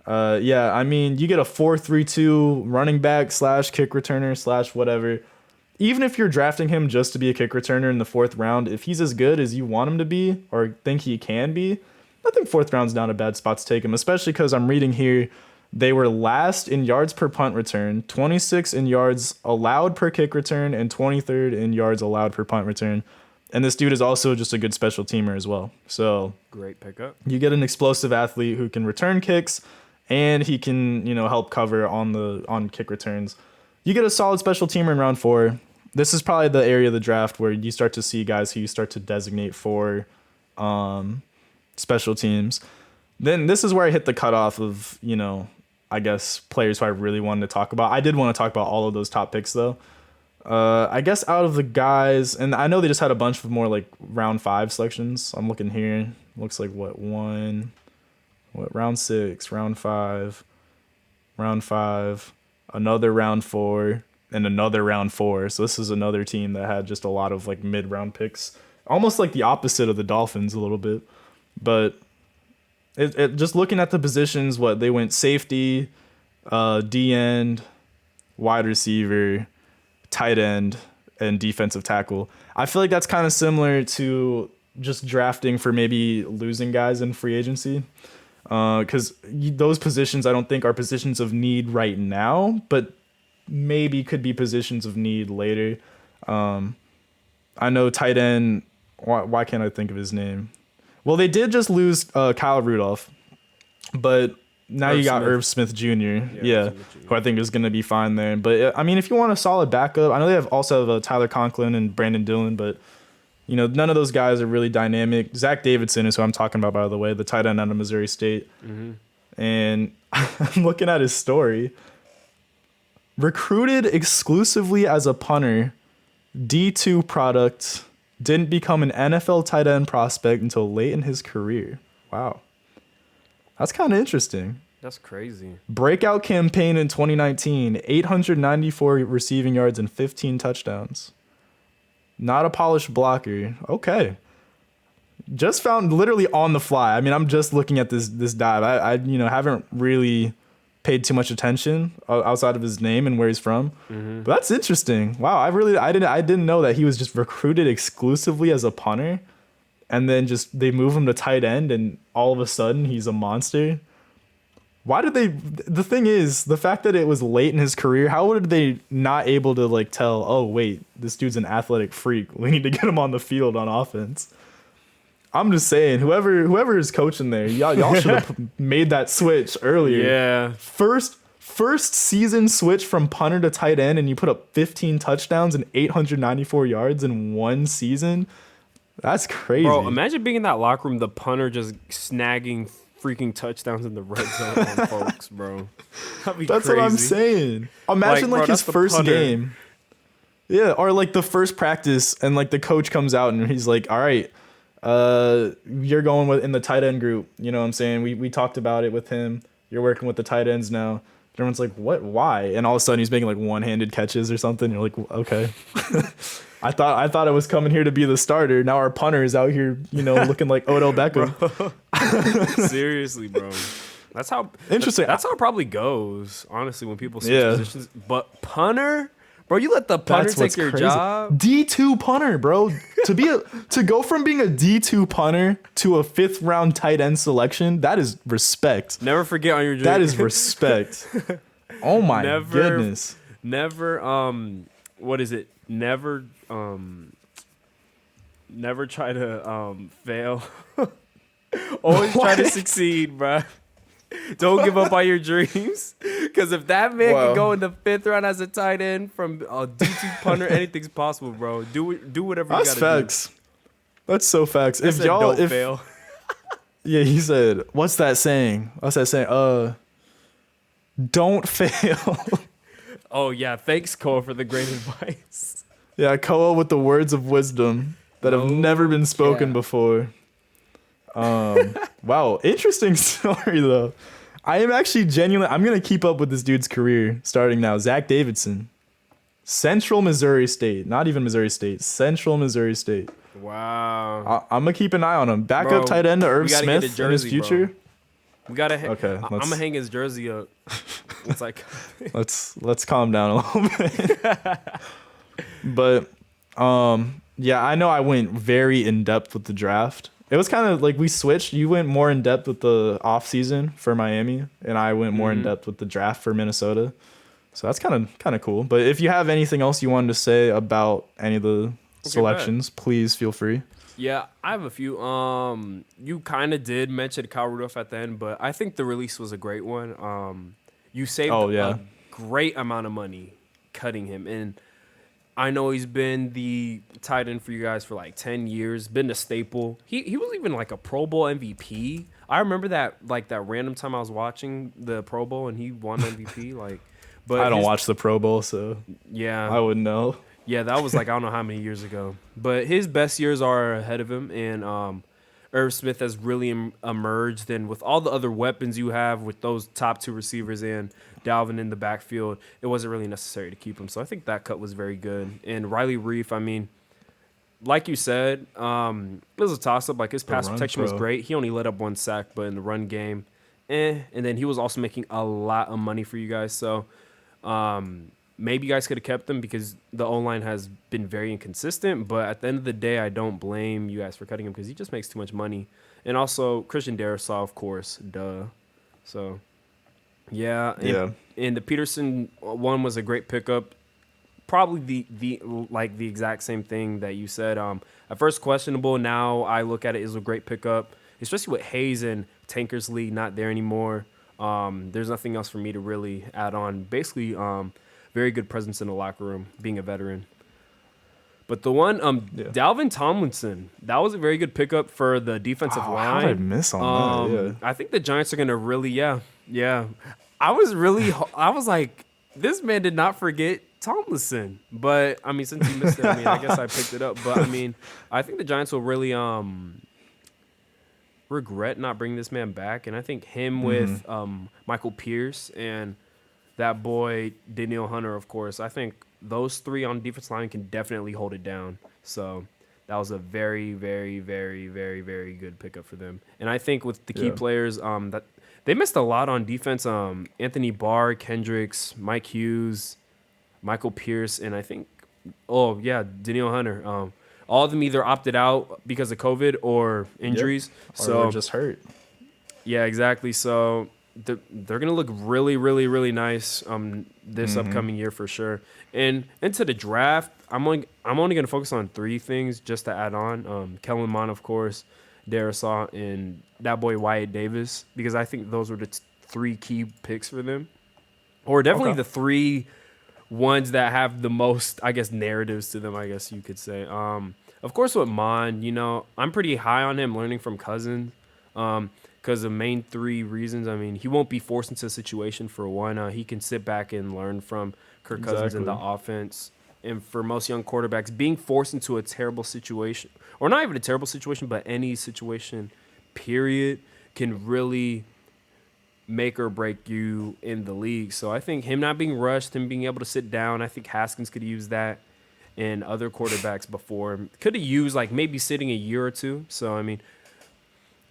I mean, you get a 4.32 running back / kick returner / whatever. Even if you're drafting him just to be a kick returner in the 4th round, if he's as good as you want him to be or think he can be, I think 4th round's not a bad spot to take him, especially because I'm reading here. They were last in yards per punt return, 26 in yards allowed per kick return, and 23rd in yards allowed per punt return. And this dude is also just a good special teamer as well. So great pickup. You get an explosive athlete who can return kicks, and he can help cover on kick returns. You get a solid special teamer in round 4. This is probably the area of the draft where you start to see guys who you start to designate for special teams. Then this is where I hit the cutoff of I guess players who I really wanted to talk about. I did want to talk about all of those top picks though. I guess out of the guys, and I know they just had a bunch of more round 5 selections. I'm looking here. Looks like round 6, round 5, another round 4, and another round 4. So this is another team that had just a lot of mid-round picks, almost like the opposite of the Dolphins a little bit, but. It just looking at the positions, they went safety, D end, wide receiver, tight end, and defensive tackle. I feel like that's kind of similar to just drafting for maybe losing guys in free agency, because those positions I don't think are positions of need right now, but maybe could be positions of need later. I know tight end. Why can't I think of his name? Well, they did just lose Kyle Rudolph, but now you got Irv Smith Jr. Yeah, who I think is going to be fine there. But I mean, if you want a solid backup, I know they also have Tyler Conklin and Brandon Dillon, but none of those guys are really dynamic. Zach Davidson is who I'm talking about, by the way, the tight end out of Missouri State. Mm-hmm. And I'm looking at his story. Recruited exclusively as a punter, D2 product. Didn't become an NFL tight end prospect until late in his career. Wow. That's kind of interesting. That's crazy. Breakout campaign in 2019, 894 receiving yards and 15 touchdowns. Not a polished blocker. Okay. Just found literally on the fly. I mean, I'm just looking at this dive. I haven't really paid too much attention outside of his name and where he's from. Mm-hmm. But that's interesting. Wow, I didn't know that he was just recruited exclusively as a punter, and then just they move him to tight end, and all of a sudden he's a monster. Why did they? The thing is, the fact that it was late in his career, how were they not able to like tell? Oh wait, this dude's an athletic freak. We need to get him on the field on offense. I'm just saying, whoever is coaching there, y'all should have made that switch earlier. Yeah. First season switch from punter to tight end, and you put up 15 touchdowns and 894 yards in one season. That's crazy. Bro, imagine being in that locker room, the punter just snagging freaking touchdowns in the red zone on folks, bro. That'd be That's crazy. what I'm saying. Imagine like his first game. Yeah, or like the first practice, and like the coach comes out and he's like, all right, you're going in the tight end group. You know what I'm saying? We talked about it with him. You're working with the tight ends now. Everyone's like, what? Why? And all of a sudden he's making like one-handed catches or something. You're like, okay. I thought I was coming here to be the starter. Now our punter is out here, looking like Odell Beckham. Seriously, bro. That's how interesting. That's how it probably goes, honestly, when people switch positions. But punter, bro, you let the punter take your job. D2 punter, bro. To go from being a D2 punter to a 5th round tight end selection, that is respect. Never forget on your journey. That is respect. Oh my goodness. Never what is it? Never try to fail. Always try to succeed, bro. Don't give up on your dreams. Because if that man can go in the 5th round as a tight end from a D2 punter, anything's possible, bro. Do whatever you gotta do. That's facts. That's so facts. If y'all don't fail. Yeah, he said, what's that saying? Don't fail. Oh yeah, thanks, Cole, for the great advice. Yeah, Koa with the words of wisdom that have never been spoken before. Wow, interesting story though. I am actually genuinely. I'm gonna keep up with this dude's career starting now. Zach Davidson, Central Missouri State, not even Missouri State, Central Missouri State. Wow. I'm gonna keep an eye on him. Backup tight end to Irv Smith in his future. Bro. We gotta. Okay, I'm gonna hang his jersey up. It's like. let's calm down a little bit. But yeah, I know I went very in depth with the draft. It was kind of like we switched. You went more in depth with the offseason for Miami, and I went more in depth with the draft for Minnesota. So that's kind of cool. But if you have anything else you wanted to say about any of the selections, please feel free. Yeah, I have a few. You kind of did mention Kyle Rudolph at the end, but I think the release was a great one. You saved a great amount of money cutting him, and I know he's been the tight end for you guys for like 10 years, been a staple. He was even like a Pro Bowl MVP. I remember that random time I was watching the Pro Bowl and he won MVP. But I don't watch the Pro Bowl, so yeah, I wouldn't know. Yeah, that was like I don't know how many years ago. But his best years are ahead of him, and Irv Smith has really emerged. And with all the other weapons you have with those top 2 receivers and Dalvin in the backfield, it wasn't really necessary to keep him. So I think that cut was very good. And Riley Reif, I mean, like you said, it was a toss-up. Like his pass protection was great. He only let up 1 sack, but in the run game, And then he was also making a lot of money for you guys. So maybe you guys could have kept him because the O-line has been very inconsistent. But at the end of the day, I don't blame you guys for cutting him because he just makes too much money. And also, Christian Darrisaw, of course, duh. So, yeah. And the Peterson one was a great pickup. Probably the exact same thing that you said. At first questionable. Now I look at it as a great pickup, especially with Hayes and Tankersley not there anymore. There's nothing else for me to really add on. Basically, very good presence in the locker room, being a veteran. But the one, Dalvin Tomlinson, that was a very good pickup for the defensive line. How did I miss on that? Yeah. I think the Giants are going to really, yeah. I was like, this man did not forget Tomlinson. But, I mean, since you missed it, I guess I picked it up. But, I mean, I think the Giants will really regret not bringing this man back. And I think him Mm-hmm. with Michael Pierce and that boy Daniil Hunter, of course, I think those three on defense line can definitely hold it down. So that was a very, very, very, very, very good pickup for them. And I think with the key Yeah. players, that they missed a lot on defense. Anthony Barr, Kendricks, Mike Hughes, Michael Pierce, and I think, oh yeah, Daniil Hunter. All of them either opted out because of COVID or Yep. injuries. Or we're So just hurt. yeah, exactly. So they're gonna look really, really, really nice this Mm-hmm. upcoming year for sure. And into the draft, I'm only gonna focus on three things just to add on. Kellen Mond, of course, Darisaw, and that boy Wyatt Davis, because I think those were the three key picks for them, or definitely Okay. the three ones that have the most, I guess, narratives to them, I guess you could say. Of course, with Mon, I'm pretty high on him learning from Cousins. Because the main three reasons, I mean, he won't be forced into a situation for one. He can sit back and learn from Kirk Cousins in the Exactly. offense. And for most young quarterbacks, being forced into a terrible situation, or not even a terrible situation, but any situation, period, can really make or break you in the league. So I think him not being rushed, him being able to sit down, I think Haskins could use that, and other quarterbacks before could have used like maybe sitting a year or two. So I mean,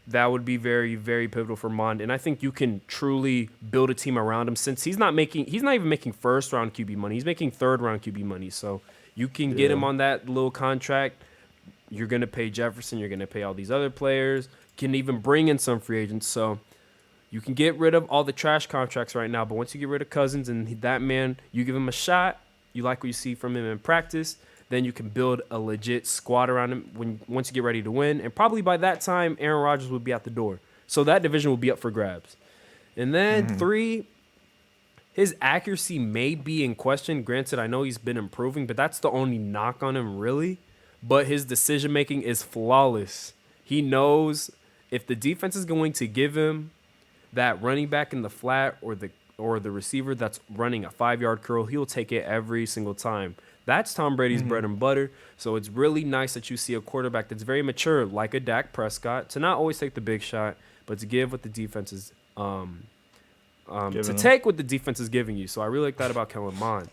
that would be very, very pivotal for Mond. And I think you can truly build a team around him since he's not even making first round QB money. He's making third round QB money. So you can get Yeah. him on that little contract. You're gonna pay Jefferson. You're gonna pay all these other players. Can even bring in some free agents. So you can get rid of all the trash contracts right now, but once you get rid of Cousins and that man, you give him a shot, you like what you see from him in practice, then you can build a legit squad around him once you get ready to win. And probably by that time, Aaron Rodgers will be at the door. So that division will be up for grabs. And then Mm-hmm. three, his accuracy may be in question. Granted, I know he's been improving, but that's the only knock on him, really. But his decision making is flawless. He knows if the defense is going to give him that running back in the flat or the receiver that's running a 5-yard curl, he'll take it every single time. That's Tom Brady's Mm-hmm. bread and butter. So it's really nice that you see a quarterback that's very mature, like a Dak Prescott, to not always take the big shot, but to give what the defense is to Giving him. take what the defense is giving you. So I really like that about Kellen Mond.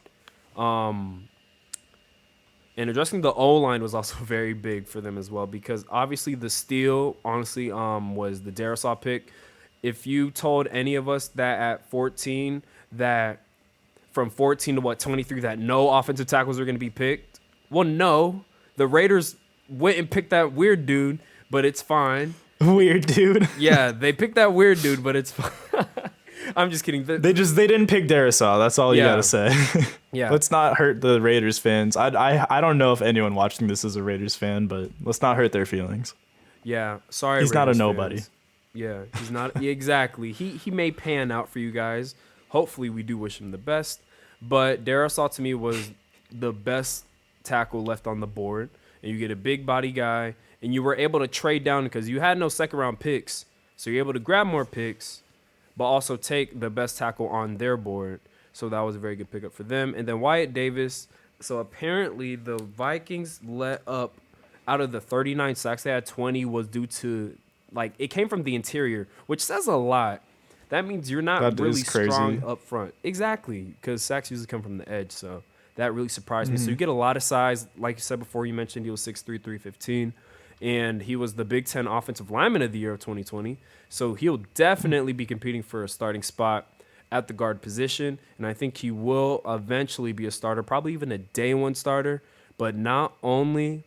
And addressing the O line was also very big for them as well, because obviously the steal, honestly, was the Darisaw pick. If you told any of us that at 14, that from 14 to 23, that no offensive tackles are going to be picked, well, no, the Raiders went and picked that weird dude, but it's fine. Weird dude. Yeah, they picked that weird dude, but it's fine. I'm just kidding. They didn't pick Darisaw. That's all you Yeah. gotta say. Yeah. Let's not hurt the Raiders fans. I don't know if anyone watching this is a Raiders fan, but let's not hurt their feelings. Yeah, sorry. He's not a Raiders nobody. fans. Yeah, he's not. Yeah, exactly. He may pan out for you guys. Hopefully, we do wish him the best. But Darisaw to me was the best tackle left on the board, and you get a big body guy, and you were able to trade down because you had no second round picks, so you're able to grab more picks, but also take the best tackle on their board. So that was a very good pickup for them. And then Wyatt Davis. So apparently the Vikings let up out of the 39 sacks they had, 20 was due to, like, it came from the interior, which says a lot. That means you're not That really is crazy. strong up front. Exactly, because sacks usually come from the edge. So that really surprised me. So Mm-hmm. you get a lot of size. Like you said before, you mentioned he was 6'3", 315. And he was the Big Ten Offensive Lineman of the Year of 2020. So he'll definitely be competing for a starting spot at the guard position. And I think he will eventually be a starter, probably even a day one starter. But not only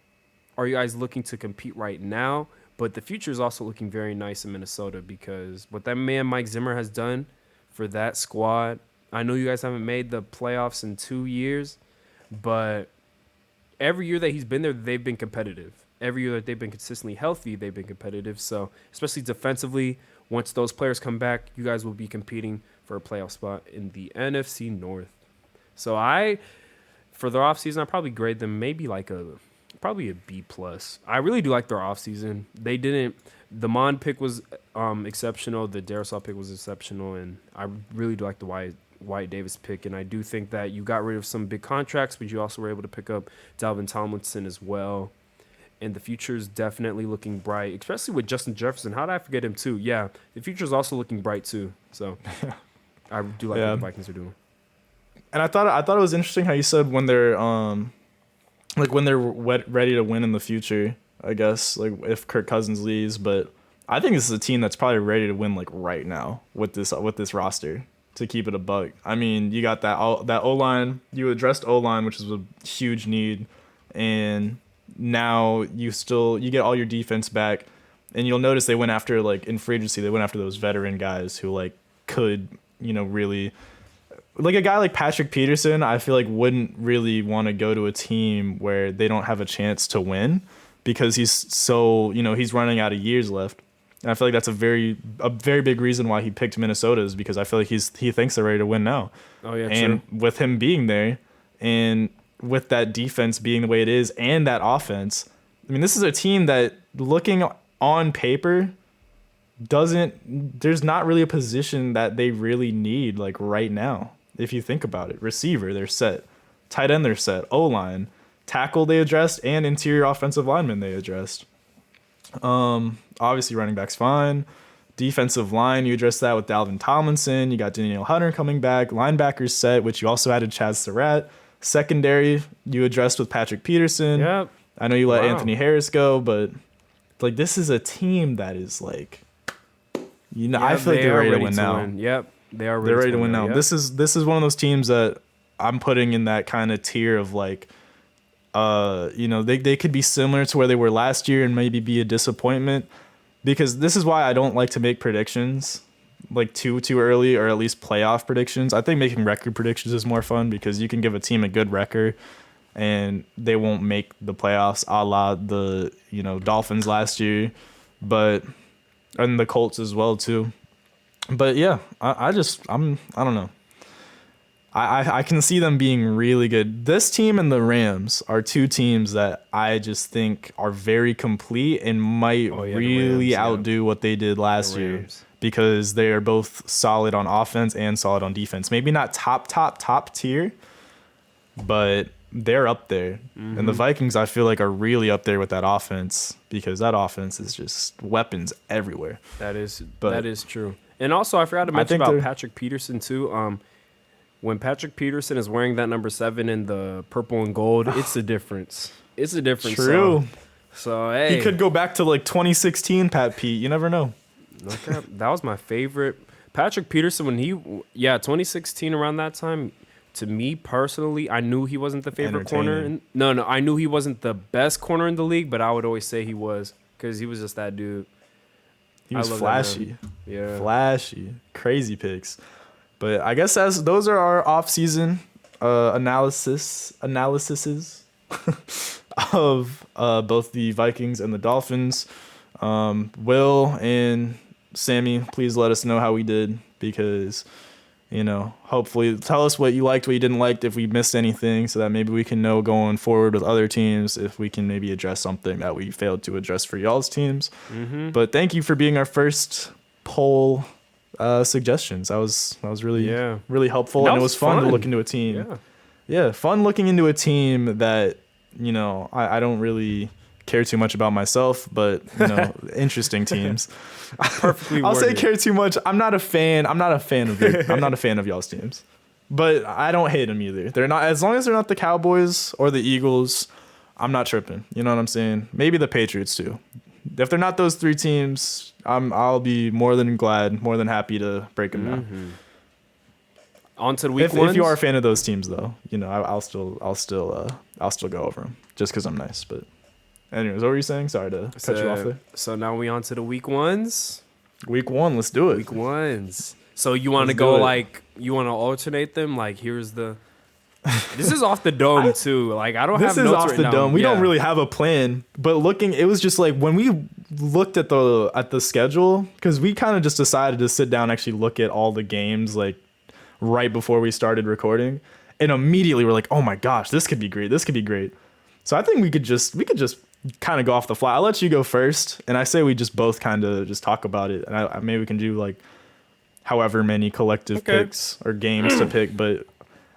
are you guys looking to compete right now, but the future is also looking very nice in Minnesota, because what that man Mike Zimmer has done for that squad, I know you guys haven't made the playoffs in 2 years, but every year that he's been there, they've been competitive. Every year that they've been consistently healthy, they've been competitive. So especially defensively, once those players come back, you guys will be competing for a playoff spot in the NFC North. So for their offseason, I'd probably grade them maybe like probably a B+. I really do like their offseason. The Mond pick was exceptional. The Darisaw pick was exceptional. And I really do like the Wyatt Davis pick. And I do think that you got rid of some big contracts, but you also were able to pick up Dalvin Tomlinson as well. and the future's definitely looking bright, especially with Justin Jefferson. How did I forget him too? Yeah, the future's also looking bright too. So I do like what the Vikings are doing. And I thought it was interesting how you said when they're ready to win in the future. I guess like if Kirk Cousins leaves, but I think this is a team that's probably ready to win like right now with this roster. To keep it a buck, I mean, you got that O-line. You addressed O-line, which is a huge need, and now you get all your defense back, and you'll notice they went after like in free agency they went after those veteran guys who like could really like a guy like Patrick Peterson. I feel like wouldn't really want to go to a team where they don't have a chance to win because he's so he's running out of years left. And I feel like that's a very big reason why he picked Minnesota is because I feel like he thinks they're ready to win now. Oh yeah, and true. with him being there, and with that defense being the way it is, and that offense, I mean, this is a team that looking on paper there's not really a position that they really need like right now. If you think about it, receiver they're set, tight end they're set, O-line, tackle they addressed, and interior offensive lineman they addressed. Obviously running back's fine. Defensive line, you addressed that with Dalvin Tomlinson. You got Daniel Hunter coming back. Linebackers set, which you also added Chaz Surratt. Secondary, you addressed with Patrick Peterson. Yep. I know you let Anthony Harris go, but like this is a team that is like, I feel like they're ready to win now. Yep, they are. They're ready to win now. Yep. This is one of those teams that I'm putting in that kind of tier of like, they could be similar to where they were last year and maybe be a disappointment, because this is why I don't like to make predictions like too early, or at least playoff predictions. I think making record predictions is more fun because you can give a team a good record and they won't make the playoffs, a la the Dolphins last year, and the Colts as well too. But yeah, I don't know. I can see them being really good. This team and the Rams are two teams that I just think are very complete and might really outdo what they did last year, because they are both solid on offense and solid on defense. Maybe not top tier, but they're up there. Mm-hmm. And the Vikings, I feel like, are really up there with that offense, because that offense is just weapons everywhere. That is true. And also, I forgot to mention about Patrick Peterson too. When Patrick Peterson is wearing that number 7 in the purple and gold, it's a difference. It's a difference. True. So hey, he could go back to like 2016 Pat Pete. You never know. Okay, that was my favorite. Patrick Peterson, when 2016 around that time, to me personally, I knew he wasn't the favorite corner. No, I knew he wasn't the best corner in the league, but I would always say he was, because he was just that dude. He was flashy. Yeah. Flashy. Crazy picks. But I guess those are our off-season analyses of both the Vikings and the Dolphins. Will and Sammy, please let us know how we did, because hopefully tell us what you liked, what you didn't like, if we missed anything, so that maybe we can know going forward with other teams if we can maybe address something that we failed to address for y'all's teams. Mm-hmm. But thank you for being our first poll suggestions. That was really really helpful, and it was fun to look into a team. Yeah, fun looking into a team that I don't really care too much about myself, but interesting teams. Perfectly. I'll say care too much. I'm not a fan of y'all's teams, but I don't hate them either. They're not, as long as they're not the Cowboys or the Eagles, I'm not tripping. You know what I'm saying? Maybe the Patriots too. If they're not those 3 teams, I'll be more than happy to break them down. Mm-hmm. On to the week ones. If you are a fan of those teams, though, I'll still go over them just because I'm nice. But anyways, what were you saying? Sorry to cut you off there. So now we on to the week ones. Week 1, let's do it. Week ones. So you want to go you want to alternate them? Like, here's the. This is off the dome too. Like, I don't have notes right now. This is off the dome. We don't really have a plan, but it was just like when we looked at the schedule, because we kind of just decided to sit down and actually look at all the games like right before we started recording, and immediately we're like, oh my gosh, this could be great. So I think we could just kind of go off the fly. I'll let you go first, and I say we just both kind of just talk about it, and maybe we can do like however many collective picks or games to pick, but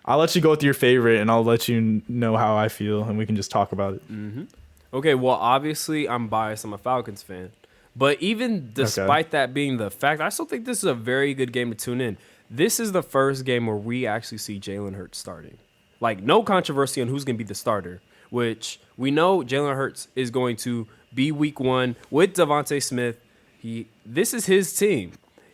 I'll let you go with your favorite, and I'll let you know how I feel, and we can just talk about it. Mm-hmm. Okay, well, obviously I'm biased. I'm a Falcons fan. But even Okay. despite that being the fact, I still think this is a very good game to tune in. This is the first game where we actually see Jalen Hurts starting. Like, no controversy on who's going to be the starter, which we know Jalen Hurts is going to be week 1 with Devontae Smith. This is his team.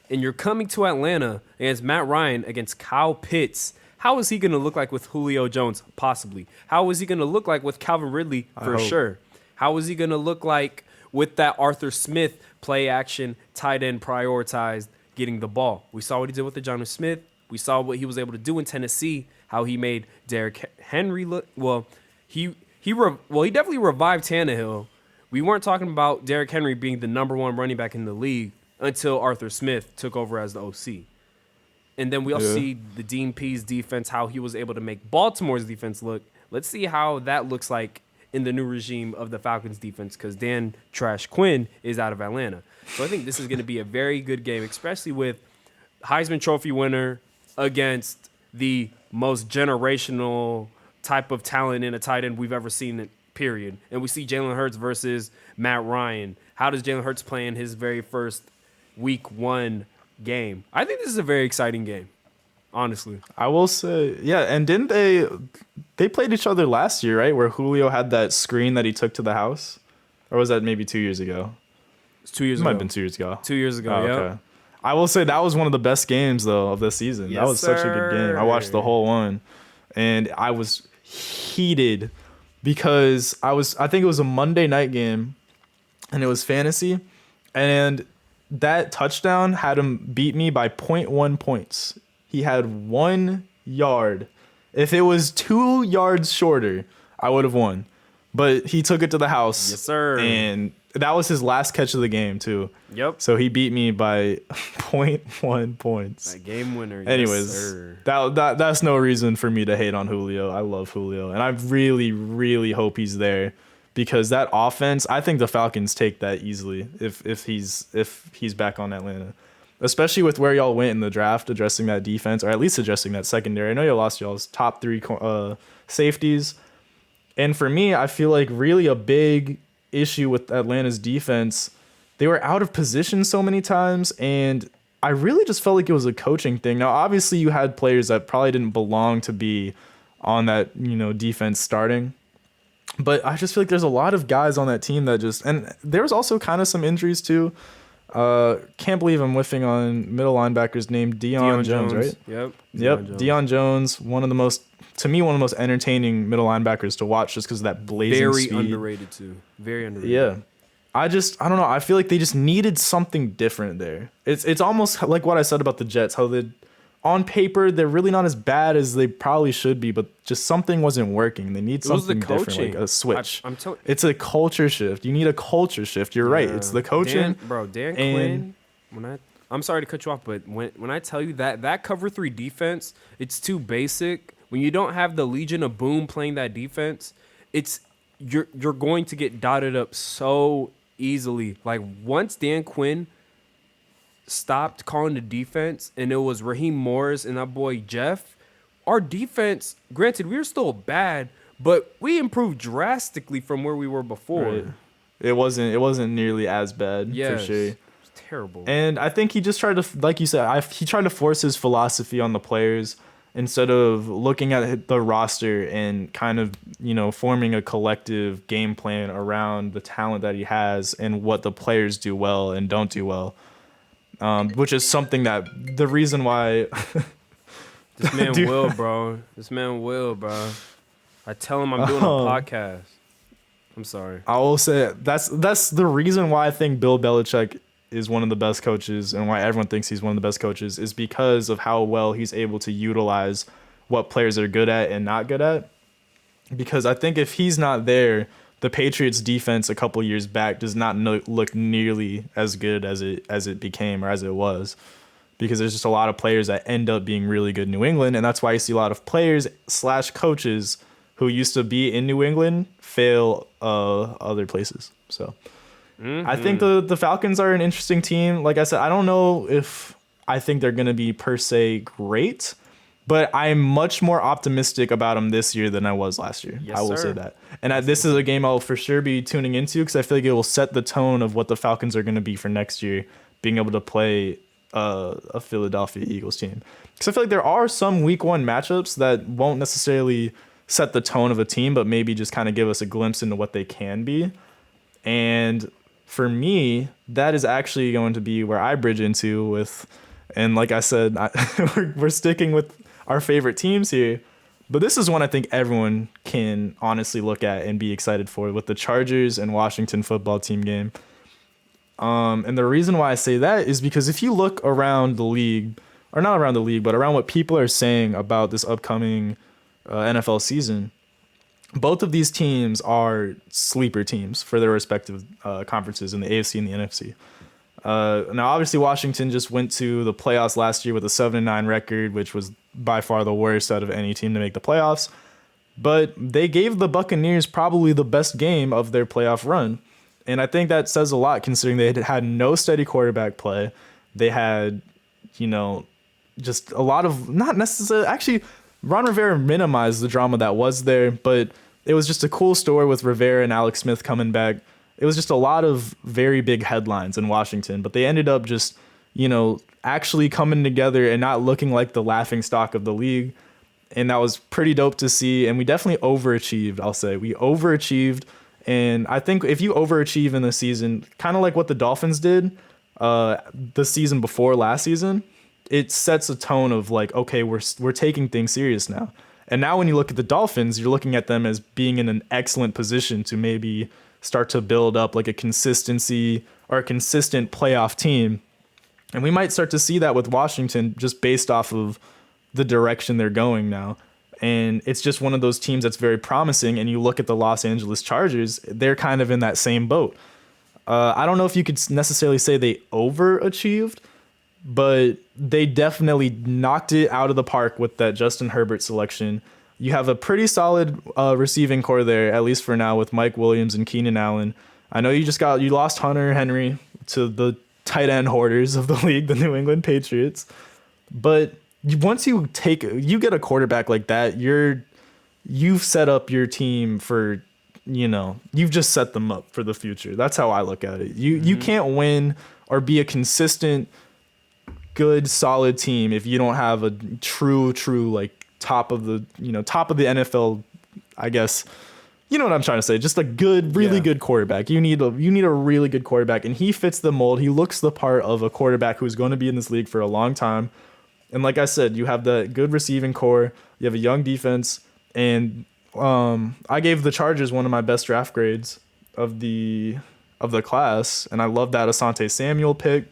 And you're coming to Atlanta against Matt Ryan against Kyle Pitts. How is he going to look like with Julio Jones? Possibly. How is he going to look like with Calvin Ridley? For sure. How is he going to look like with that Arthur Smith play action, tight end prioritized, getting the ball? We saw what he did with the Jonnu Smith. We saw what he was able to do in Tennessee, how he made Derrick Henry look. Well, he definitely revived Tannehill. We weren't talking about Derrick Henry being the number 1 running back in the league until Arthur Smith took over as the OC. And then we also see the Dean Pease defense, how he was able to make Baltimore's defense look. Let's see how that looks like in the new regime of the Falcons defense, because Dan Trash Quinn is out of Atlanta. So I think this is going to be a very good game, especially with Heisman Trophy winner against the most generational type of talent in a tight end we've ever seen, period. And we see Jalen Hurts versus Matt Ryan. How does Jalen Hurts play in his very first week 1 game? I think this is a very exciting game, honestly. I will say, yeah, and didn't they played each other last year, right? Where Julio had that screen that he took to the house? Or was that maybe 2 years ago? It's 2 years It ago. might have been 2 years ago. 2 years ago, Oh, yeah. okay. I will say that was one of the best games, though, of this season. Yes, that was such a good game. I watched the sir. whole one, and I was heated because I think it was a Monday night game, and it was fantasy, and that touchdown had him beat me by 0.1 points. He had 1 yard. If it was 2 yards shorter, I would have won. But he took it to the house. Yes, sir. And that was his last catch of the game, too. Yep. So he beat me by 0.1 points. That game winner. Anyways, yes, sir. that's no reason for me to hate on Julio. I love Julio, and I really, really hope he's there because that offense. I think the Falcons take that easily if he's back on Atlanta, especially with where y'all went in the draft, addressing that defense or at least addressing that secondary. I know you lost y'all's top 3 safeties, and for me, I feel like really a big issue with Atlanta's defense. They were out of position so many times, and I really just felt like it was a coaching thing. Now, obviously, you had players that probably didn't belong to be on that, defense starting. But I just feel like there's a lot of guys on that team that just... And there was also kind of some injuries, too. Can't believe I'm whiffing on middle linebacker's name, Deion Jones, right? Yep. Deion Jones, one of the most entertaining middle linebackers to watch just because of that blazing Very speed. underrated, too. Very underrated. Yeah. I don't know. I feel like they just needed something different there. It's almost like what I said about the Jets, how on paper they're really not as bad as they probably should be, but just something wasn't working. They need something different, like a switch. I'm telling. It's a culture shift. You need a culture shift. You're right. It's the coaching. Dan Quinn. I'm sorry to cut you off, but when I tell you that cover 3 defense, it's too basic. When you don't have the Legion of Boom playing that defense, you're going to get dotted up so easily. Like once Dan Quinn stopped calling the defense and it was Raheem Morris and that boy Jeff, our defense, granted, we were still bad, but we improved drastically from where we were before. Right. It wasn't nearly as bad, for sure. It was terrible. And I think he just tried to, like you said, he tried to force his philosophy on the players instead of looking at the roster and kind of, forming a collective game plan around the talent that he has and what the players do well and don't do well. Which is something that the reason why This man will, bro. I tell him I'm doing a podcast. I'm sorry. I will say that's the reason why I think Bill Belichick is one of the best coaches and why everyone thinks he's one of the best coaches is because of how well he's able to utilize what players are good at and not good at. Because I think if he's not there, the Patriots defense a couple years back does not look nearly as good as it became or as it was. Because there's just a lot of players that end up being really good in New England, and that's why you see a lot of players / coaches who used to be in New England fail other places. So I think the Falcons are an interesting team. Like I said, I don't know if I think they're going to be per se great, But I'm much more optimistic about him this year than I was last year. Yes, I will say sir. that. And this is a game I'll for sure be tuning into because I feel like it will set the tone of what the Falcons are going to be for next year, being able to play a Philadelphia Eagles team. Because I feel like there are some week one matchups that won't necessarily set the tone of a team, but maybe just kind of give us a glimpse into what they can be. And for me, that is actually going to be where I bridge into with, and like I said, we're sticking with our favorite teams here. But this is one I think everyone can honestly look at and be excited for with the Chargers and Washington football team game. And the reason why I say that is because if you look around the league, or not around the league, but around what people are saying about this upcoming NFL season, both of these teams are sleeper teams for their respective conferences in the AFC and the NFC. Now, obviously, Washington just went to the playoffs last year with a 7-9 record, which was by far the worst out of any team to make the playoffs. But they gave the Buccaneers probably the best game of their playoff run. And I think that says a lot considering they had no steady quarterback play. They had, just a lot of, not necessarily, actually, Ron Rivera minimized the drama that was there, but it was just a cool story with Rivera and Alex Smith coming back. It was just a lot of very big headlines in Washington, but they ended up just, actually coming together and not looking like the laughing stock of the league. And that was pretty dope to see. And we definitely overachieved, I'll say. We overachieved. And I think if you overachieve in the season, kind of like what the Dolphins did the season before last season, it sets a tone of like, okay, we're taking things serious now. And now when you look at the Dolphins, you're looking at them as being in an excellent position to maybe start to build up like a consistency or a consistent playoff team. And we might start to see that with Washington just based off of the direction they're going now. And it's just one of those teams that's very promising. And you look at the Los Angeles Chargers, they're kind of in that same boat. I don't know if you could necessarily say they overachieved, but they definitely knocked it out of the park with that Justin Herbert selection. You have a pretty solid receiving core there, at least for now, with Mike Williams and Keenan Allen. I know you lost Hunter Henry to the tight end hoarders of the league, the New England Patriots. But once you get a quarterback like that, you've set up your team for, you've just set them up for the future. That's how I look at it. You can't win or be a consistent, good, solid team if you don't have a true like top of the NFL, I guess. You know what I'm trying to say? Just a good, really good quarterback. You need a really good quarterback, and he fits the mold. He looks the part of a quarterback who's going to be in this league for a long time. And like I said, you have the good receiving core. You have a young defense, and I gave the Chargers one of my best draft grades of the class, and I love that Asante Samuel pick.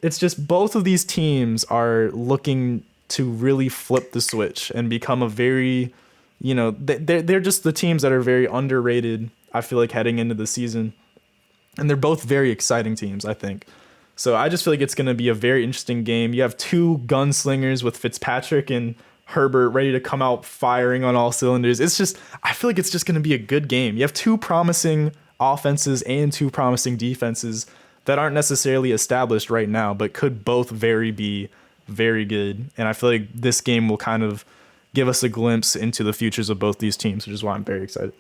It's just both of these teams are looking to really flip the switch and become a very, they're just the teams that are very underrated, I feel like, heading into the season. And they're both very exciting teams, I think. So I just feel like it's going to be a very interesting game. You have two gunslingers with Fitzpatrick and Herbert ready to come out firing on all cylinders. I feel like it's just going to be a good game. You have two promising offenses and two promising defenses that aren't necessarily established right now, but could both be very good. And I feel like this game will kind of give us a glimpse into the futures of both these teams, which is why I'm very excited.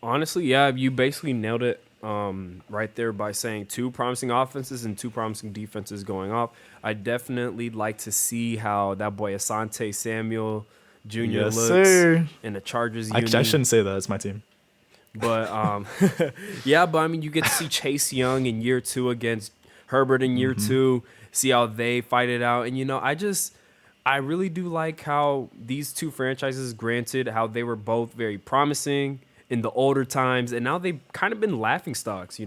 Honestly, yeah, you basically nailed it right there by saying two promising offenses and two promising defenses going off. I definitely like to see how that boy Asante Samuel Jr. looks sir. in the Chargers I shouldn't say that. It's my team. But yeah, but I mean, you get to see Chase Young in year 2 against Herbert in year 2, see how they fight it out. And, I really do like how these two franchises, granted, how they were both very promising in the older times, and now they've kind of been laughing stocks,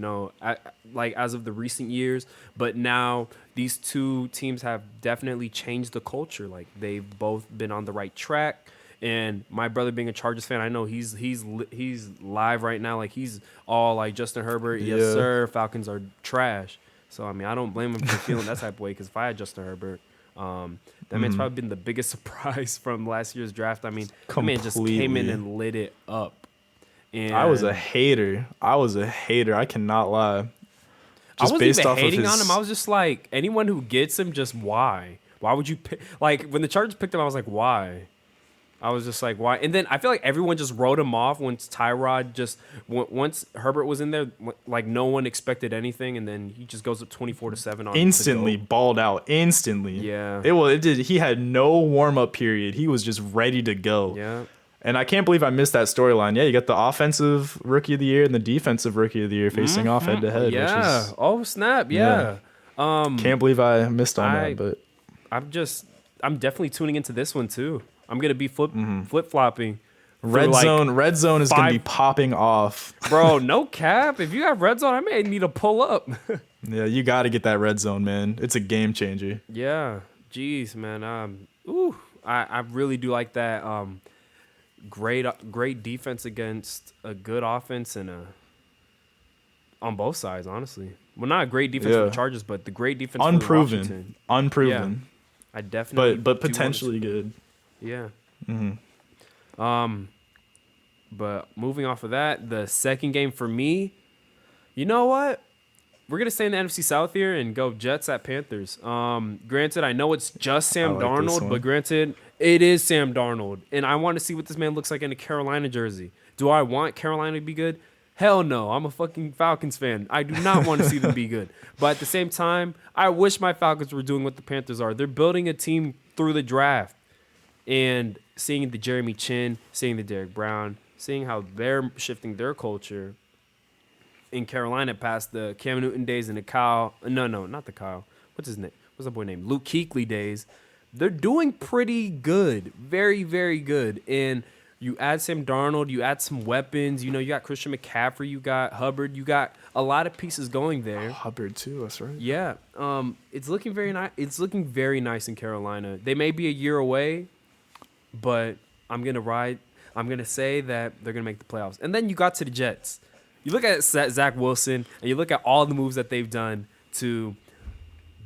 like as of the recent years. But now these two teams have definitely changed the culture. Like, they've both been on the right track. And my brother, being a Chargers fan, I know he's live right now. Like, he's all like Justin Herbert, yes sir. Falcons are trash. So I mean, I don't blame him for feeling that type of way, because if I had Justin Herbert, that man's probably been the biggest surprise from last year's draft. I mean, that man just came in and lit it up. And I was a hater. I cannot lie. I wasn't even hating on him. I was just like, anyone who gets him, just why? Why would you pick? Like, when the Chargers picked him, I was like, why? I was just like, why? And then I feel like everyone just wrote him off once once Herbert was in there, like no one expected anything, and then he just goes up 24-7 on Instantly balled out. Instantly. Yeah. It did. He had no warm up period. He was just ready to go. Yeah. And I can't believe I missed that storyline. Yeah, you got the offensive rookie of the year and the defensive rookie of the year facing off head to head. Yeah. Oh snap. Yeah. Can't believe I missed on that, but I'm definitely tuning into this one too. I'm gonna be flip flopping. Red zone is gonna be popping off. Bro, no cap. If you have red zone, I may need to pull up. Yeah, you got to get that red zone, man. It's a game changer. Yeah. Jeez, man. I really do like that. Great defense against a good offense and on both sides, honestly. Well, not a great defense for the Chargers, but the great defense for Washington. Unproven. Yeah, I definitely but potentially good. Yeah. Mm-hmm. But moving off of that, the second game for me, you know what? We're gonna stay in the NFC South here and go Jets at Panthers. Granted, I know it's just Sam Darnold, but granted, it is Sam Darnold, and I want to see what this man looks like in a Carolina jersey. Do I want Carolina to be good? Hell no. I'm a fucking Falcons fan. I do not want to see them be good. But at the same time, I wish my Falcons were doing what the Panthers are. They're building a team through the draft. And seeing the Jeremy Chin, seeing the Derek Brown, seeing how they're shifting their culture in Carolina past the Cam Newton days and the Kyle. No, not the Kyle. What's his name? What's that boy named? Luke Kuechly days. They're doing pretty good. Very, very good. And you add Sam Darnold, you add some weapons. You know, you got Christian McCaffrey, you got Hubbard, you got a lot of pieces going there. Hubbard too, that's right. Yeah. It's looking very nice. It's looking very nice in Carolina. They may be a year away, but I'm going to ride. I'm going to say that they're going to make the playoffs. And then you got to the Jets. You look at Zach Wilson, and you look at all the moves that they've done to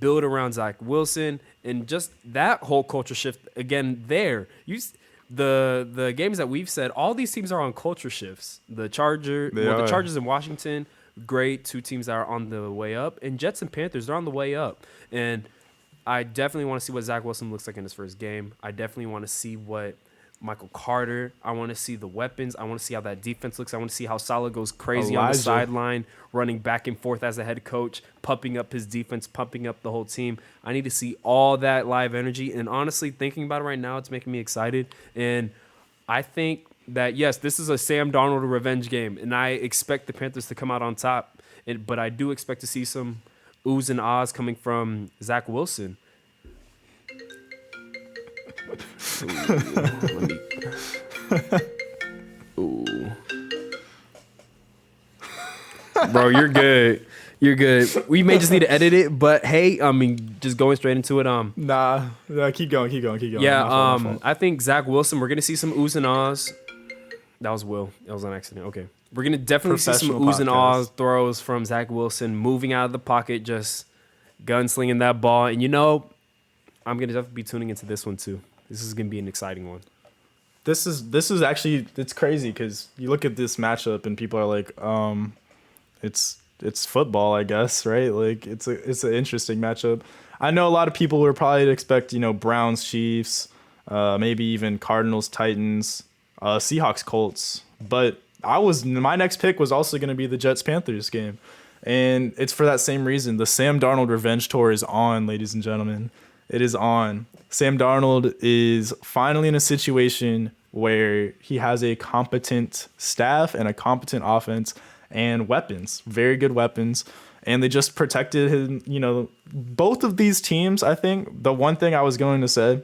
build around Zach Wilson, and just that whole culture shift again there. The games that we've said, all these teams are on culture shifts. The Chargers in Washington, great, two teams that are on the way up, and Jets and Panthers, they're on the way up. And I definitely want to see what Zach Wilson looks like in his first game. I definitely want to see what Michael Carter. I want to see the weapons. I want to see how that defense looks. I want to see how Saleh goes crazy on the sideline, running back and forth as a head coach, pumping up his defense, pumping up the whole team. I need to see all that live energy. And honestly, thinking about it right now, it's making me excited. And I think that, yes, this is a Sam Darnold revenge game, and I expect the Panthers to come out on top. But I do expect to see some oohs and ahs coming from Zach Wilson. Ooh. Bro, you're good. You're good. We may just need to edit it, but hey, I mean, just going straight into it. Nah, keep going. Yeah, my fault. I think Zach Wilson, we're gonna see some oohs and ahs. That was Will. That was an accident. Okay. We're gonna definitely see some oohs and ahs throws from Zach Wilson, moving out of the pocket, just gunslinging that ball. And you know, I'm gonna definitely be tuning into this one too. This is gonna be an exciting one. This is actually, it's crazy because you look at this matchup and people are like, it's football, I guess, right? Like it's an interesting matchup. I know a lot of people were probably to expect, Browns, Chiefs, maybe even Cardinals, Titans, Seahawks, Colts, but my next pick was also going to be the Jets Panthers game, and it's for that same reason. The Sam Darnold revenge tour is on, ladies and gentlemen. It is on. Sam Darnold is finally in a situation where he has a competent staff and a competent offense and weapons, very good weapons. And they just protected him, both of these teams. I think the one thing I was going to say,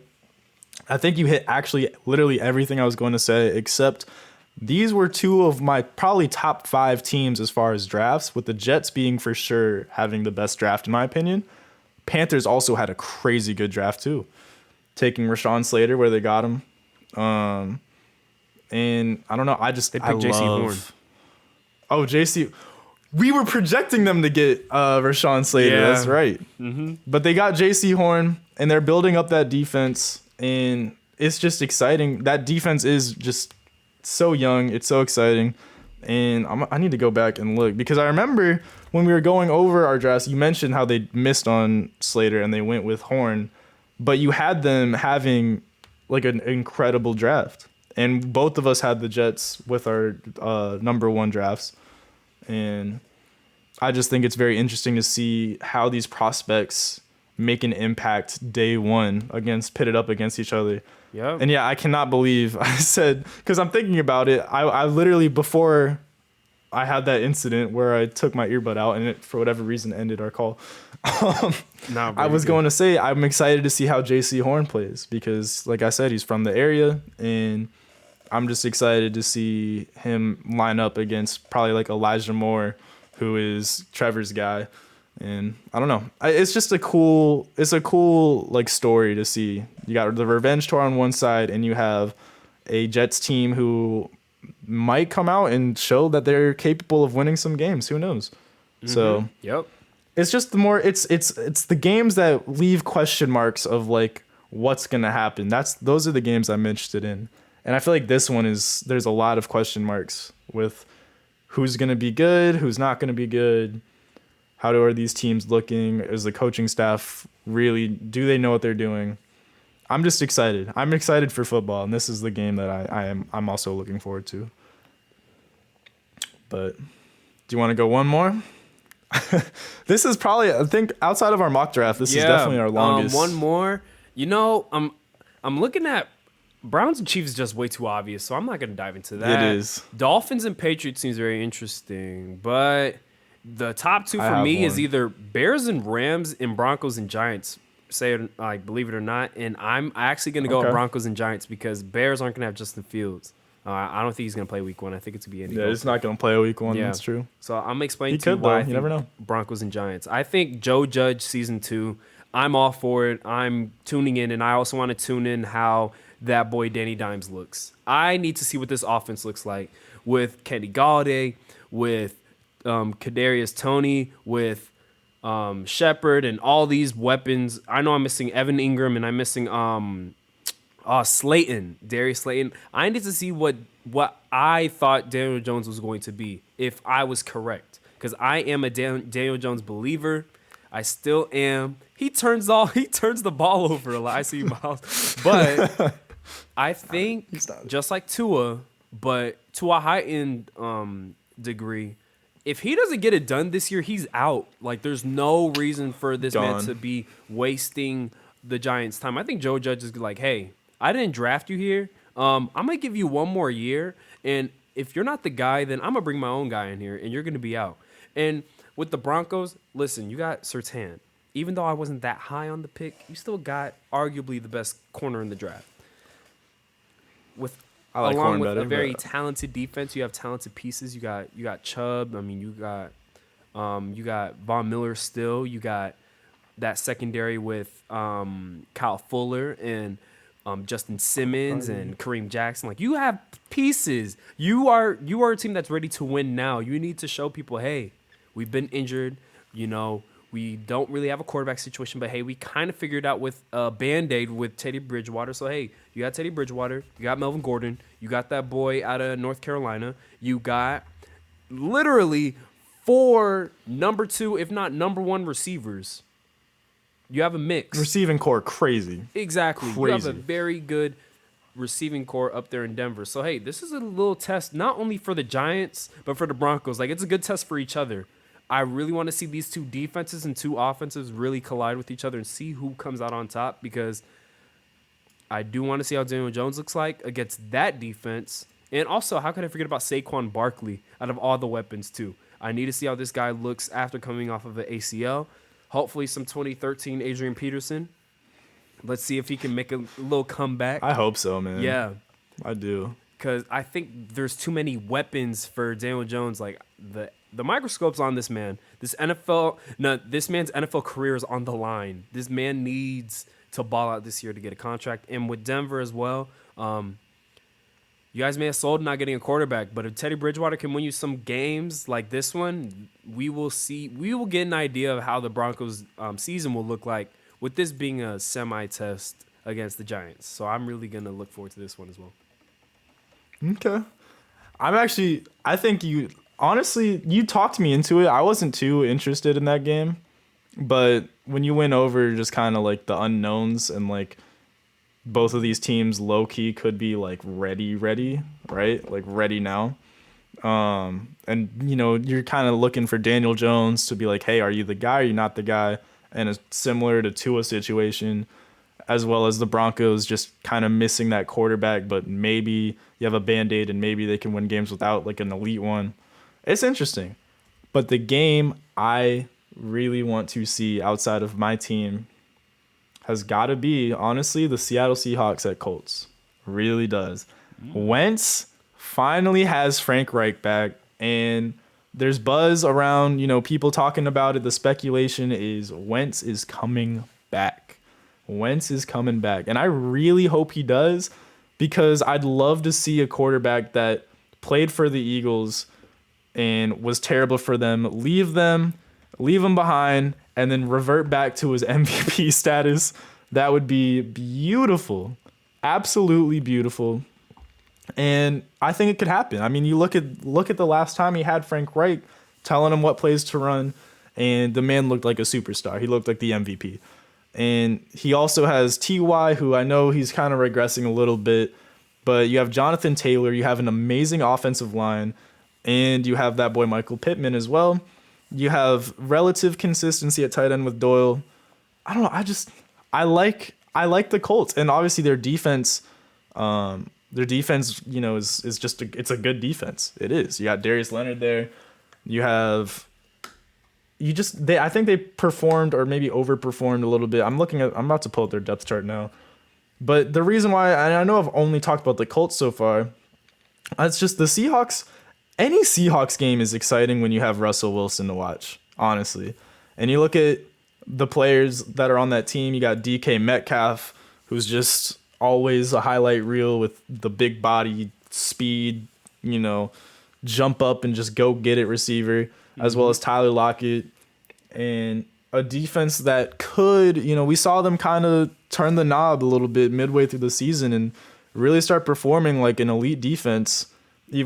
I think you hit actually literally everything I was going to say, except these were two of my probably top 5 teams as far as drafts, with the Jets being for sure having the best draft in my opinion. Panthers also had a crazy good draft too, taking Rashawn Slater where they got him. And I don't know, I picked J.C. Horn. Oh, J.C. We were projecting them to get Rashawn Slater. Yeah. That's right. Mm-hmm. But they got J.C. Horn, and they're building up that defense, and it's just exciting. That defense is just so young. It's so exciting. And I need to go back and look, because I remember when we were going over our drafts, you mentioned how they missed on Slater and they went with Horn. but you had them having like an incredible draft. And both of us had the Jets with our number one drafts. And I just think it's very interesting to see how these prospects make an impact day one pitted up against each other. Yeah. And yeah, I cannot believe I said, because I'm thinking about it, I literally, before I had that incident where I took my earbud out and it, for whatever reason, ended our call. I was going to say, I'm excited to see how JC Horn plays because, like I said, he's from the area, and I'm just excited to see him line up against probably like Elijah Moore, who is Trevor's guy. And I don't know. It's just a cool like story to see. You got the revenge tour on one side, and you have a Jets team who might come out and show that they're capable of winning some games. Who knows? Mm-hmm. So yep. It's just it's the games that leave question marks of like what's gonna happen. Those are the games I'm interested in. And I feel like this one there's a lot of question marks with who's gonna be good, who's not gonna be good. How are these teams looking? Is the coaching staff do they know what they're doing? I'm just excited. I'm excited for football, and this is the game that I'm also looking forward to. But do you want to go one more? This is probably, I think, outside of our mock draft, this is definitely our longest. One more. I'm looking at Browns and Chiefs is just way too obvious, so I'm not going to dive into that. It is. Dolphins and Patriots seems very interesting, but the top two for me is either Bears and Rams and Broncos and Giants. Say it, like, believe it or not, and I'm actually going to go with Broncos and Giants because Bears aren't going to have Justin Fields. I don't think he's going to play week one. I think it's going to be Andy. Yeah, he's not going to play week one. Yeah. That's true. So I'm explaining to you why I think never know. Broncos and Giants. I think Joe Judge season 2, I'm all for it. I'm tuning in, and I also want to tune in how that boy Danny Dimes looks. I need to see what this offense looks like with Kenny Galladay, with Kadarius Toney, with Shepard, and all these weapons. I know I'm missing Evan Ingram, and I'm missing Slayton, Darius Slayton. I need to see what I thought Daniel Jones was going to be if I was correct, because I am a Daniel Jones believer. I still am. He turns the ball over a lot. I see Miles, but I think just like Tua, but to a heightened degree. If he doesn't get it done this year, he's out. Like, there's no reason for this man to be wasting the Giants' time. I think Joe Judge is like, hey, I didn't draft you here. I'm going to give you one more year, and if you're not the guy, then I'm going to bring my own guy in here, and you're going to be out. And with the Broncos, listen, you got Surtain. Even though I wasn't that high on the pick, you still got arguably the best corner in the draft. Along with a very talented defense, you have talented pieces. You got Chubb. I mean, you got Von Miller still. You got that secondary with Kyle Fuller and Justin Simmons and Kareem Jackson. Like, you have pieces. You are a team that's ready to win now. You need to show people, hey, we've been injured. We don't really have a quarterback situation, but hey, we kind of figured out with a Band-Aid with Teddy Bridgewater. So, hey, you got Teddy Bridgewater. You got Melvin Gordon. You got that boy out of North Carolina. You got literally 4 number 2, if not number 1 receivers. You have a mix. Receiving core, crazy. Exactly. Crazy. You have a very good receiving core up there in Denver. So, hey, this is a little test not only for the Giants, but for the Broncos. Like, it's a good test for each other. I really want to see these two defenses and two offenses really collide with each other and see who comes out on top, because I do want to see how Daniel Jones looks like against that defense. And also, how could I forget about Saquon Barkley out of all the weapons too? I need to see how this guy looks after coming off of an ACL. Hopefully some 2013 Adrian Peterson. Let's see if he can make a little comeback. I hope so, man. Yeah. I do. Because I think there's too many weapons for Daniel Jones. Like, the microscope's on this man. This man's NFL career is on the line. This man needs to ball out this year to get a contract. And with Denver as well, you guys may have sold not getting a quarterback, but if Teddy Bridgewater can win you some games like this one, we will get an idea of how the Broncos season will look like, with this being a semi-test against the Giants. So I'm really going to look forward to this one as well. Okay. I think you talked me into it. I wasn't too interested in that game. But when you went over just kind of like the unknowns and like both of these teams low key could be like ready, right? Like ready now. And you know, you're kind of looking for Daniel Jones to be like, hey, are you the guy? Are you not the guy? And it's similar to Tua situation, as well as the Broncos just kind of missing that quarterback, but maybe you have a Band-Aid and maybe they can win games without like an elite one. It's interesting. But the game I really want to see outside of my team has got to be, honestly, the Seattle Seahawks at Colts. Really does. Wentz finally has Frank Reich back, and there's buzz around, you know, people talking about it. The speculation is Wentz is coming back. Wentz is coming back. And I really hope he does, because I'd love to see a quarterback that played for the Eagles and was terrible for them, leave them behind, and then revert back to his MVP status. That would be beautiful. Absolutely beautiful. And I think it could happen. I mean, you look at the last time he had Frank Reich telling him what plays to run, and the man looked like a superstar. He looked like the MVP. And he also has T.Y., who I know he's kind of regressing a little bit, but you have Jonathan Taylor, you have an amazing offensive line, and you have that boy Michael Pittman as well. You have relative consistency at tight end with Doyle. I don't know. I like the Colts, and obviously their defense, you know, is just it's a good defense. It is. You got Darius Leonard there. I think they performed or maybe overperformed a little bit. I'm about to pull up their depth chart now. But the reason why, and I know I've only talked about the Colts so far, it's just the Seahawks. Any Seahawks game is exciting when you have Russell Wilson to watch, honestly. And you look at the players that are on that team. You got DK Metcalf, who's just always a highlight reel with the big body, speed, you know, jump up and just go get it receiver, as well as Tyler Lockett, and a defense that could, you know, we saw them kind of turn the knob a little bit midway through the season and really start performing like an elite defense,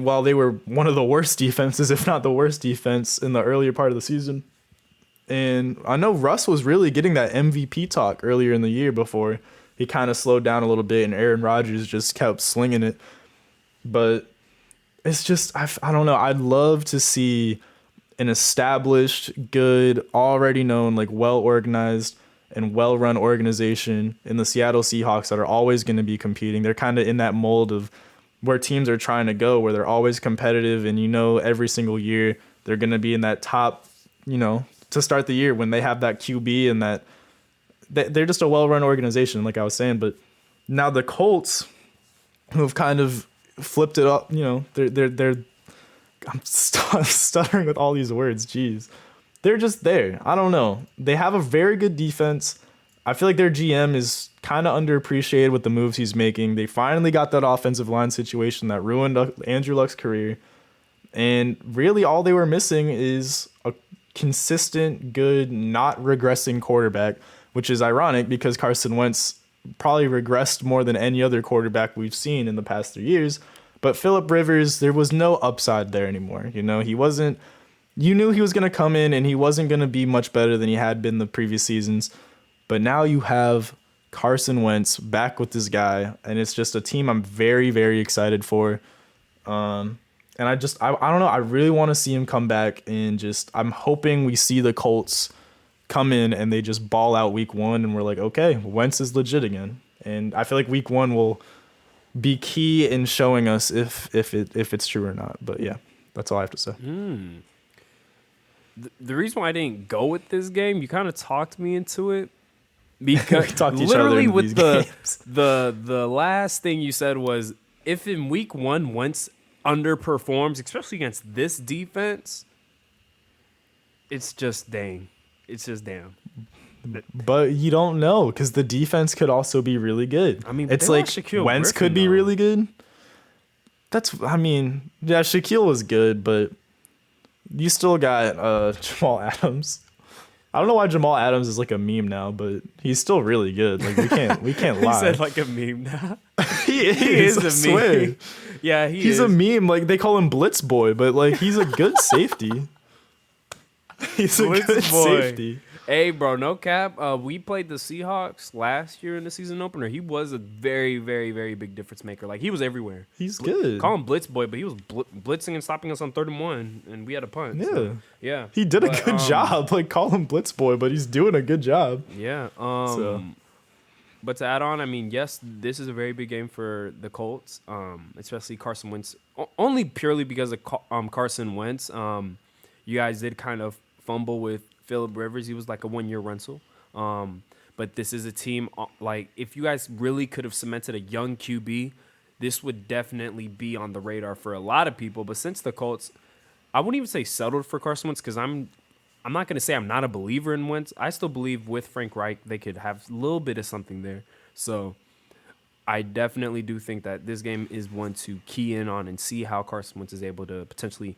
while they were one of the worst defenses, if not the worst defense, in the earlier part of the season. And I know Russ was really getting that MVP talk earlier in the year before he kind of slowed down a little bit and Aaron Rodgers just kept slinging it. But it's just, I don't know. I'd love to see an established, good, already known, like well-organized and well-run organization in the Seattle Seahawks that are always going to be competing. They're kind of in that mold of where teams are trying to go, where they're always competitive, and you know every single year they're going to be in that top, you know, to start the year when they have that QB and that they're just a well-run organization, like I was saying. But now the Colts, who have kind of flipped it up, you know, they're I'm stuttering with all these words. Jeez. They're just there. I don't know. They have a very good defense. I feel like their GM is kind of underappreciated with the moves he's making. They finally got that offensive line situation that ruined Andrew Luck's career. And really all they were missing is a consistent, good, not regressing quarterback, which is ironic because Carson Wentz probably regressed more than any other quarterback we've seen in the past 3 years. But Phillip Rivers, there was no upside there anymore. You know, you knew he was going to come in and he wasn't going to be much better than he had been the previous seasons. But now you have Carson Wentz back with this guy, and it's just a team I'm very, very excited for. And I don't know. I really want to see him come back, and I'm hoping we see the Colts come in and they just ball out week one, and we're like, okay, Wentz is legit again. And I feel like week one will be key in showing us if it's true or not. But yeah, that's all I have to say. The reason why I didn't go with this game, you kind of talked me into it, because talked each literally other with games. the last thing you said was, if in week one Wentz underperforms, especially against this defense, it's just damn. But you don't know, because the defense could also be really good. I mean, it's like Wentz could be really good. Yeah, Shaquille was good, but you still got Jamal Adams. I don't know why Jamal Adams is like a meme now, but he's still really good. Like we can't lie. He said like a meme now. He is a meme. Yeah, he's a meme. Like they call him Blitz Boy, but like he's a good safety. He's a good safety. Hey, bro, no cap. We played the Seahawks last year in the season opener. He was a very, very, very big difference maker. Like, he was everywhere. He's good. Call him Blitz Boy, but he was blitzing and stopping us on 3rd and 1, and we had a punt. Yeah. So, yeah. He did a But, good job. Like, call him Blitz Boy, but he's doing a good job. Yeah. But to add on, I mean, yes, this is a very big game for the Colts, especially Carson Wentz. Only purely because of Carson Wentz. You guys did kind of fumble with Phillip Rivers. He was like a 1-year rental. But this is a team, like, if you guys really could have cemented a young QB, this would definitely be on the radar for a lot of people. But since the Colts, I wouldn't even say settled for Carson Wentz, because I'm not going to say I'm not a believer in Wentz. I still believe with Frank Reich, they could have a little bit of something there. So I definitely do think that this game is one to key in on and see how Carson Wentz is able to potentially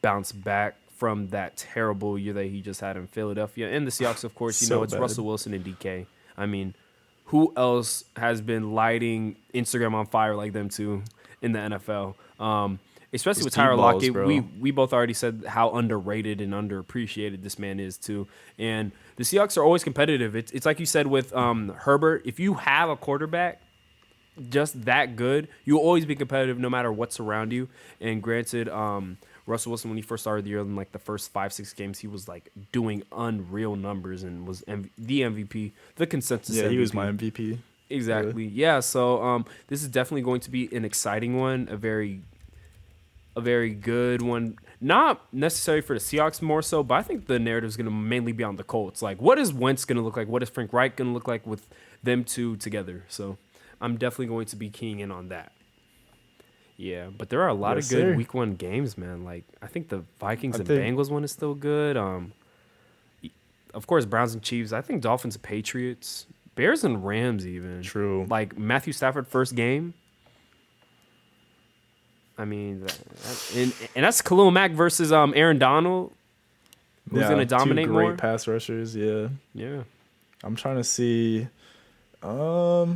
bounce back from that terrible year that he just had in Philadelphia. And the Seahawks, of course, you know, it's bad. Russell Wilson and DK. I mean, who else has been lighting Instagram on fire like them two in the NFL? Especially with Tyler Lockett, we both already said how underrated and underappreciated this man is too. And the Seahawks are always competitive. It's like you said with Herbert. If you have a quarterback just that good, you'll always be competitive no matter what's around you. And granted, Russell Wilson, when he first started the year, in like the first 5-6 games, he was like doing unreal numbers and was the MVP, the consensus. Yeah, MVP. he was my MVP. Exactly. Really? Yeah. So this is definitely going to be an exciting one, a very good one. Not necessarily for the Seahawks more so, but I think the narrative is going to mainly be on the Colts. Like, what is Wentz going to look like? What is Frank Reich going to look like with them two together? So I'm definitely going to be keying in on that. Yeah, but there are a lot of good Week 1 games, man. Like, I think the Vikings and Bengals one is still good. Of course, Browns and Chiefs. I think Dolphins and Patriots. Bears and Rams even. True. Like, Matthew Stafford first game. I mean, and that's Khalil Mack versus Aaron Donald. Who's going to dominate two more? great pass rushers, yeah. Yeah. I'm trying to see as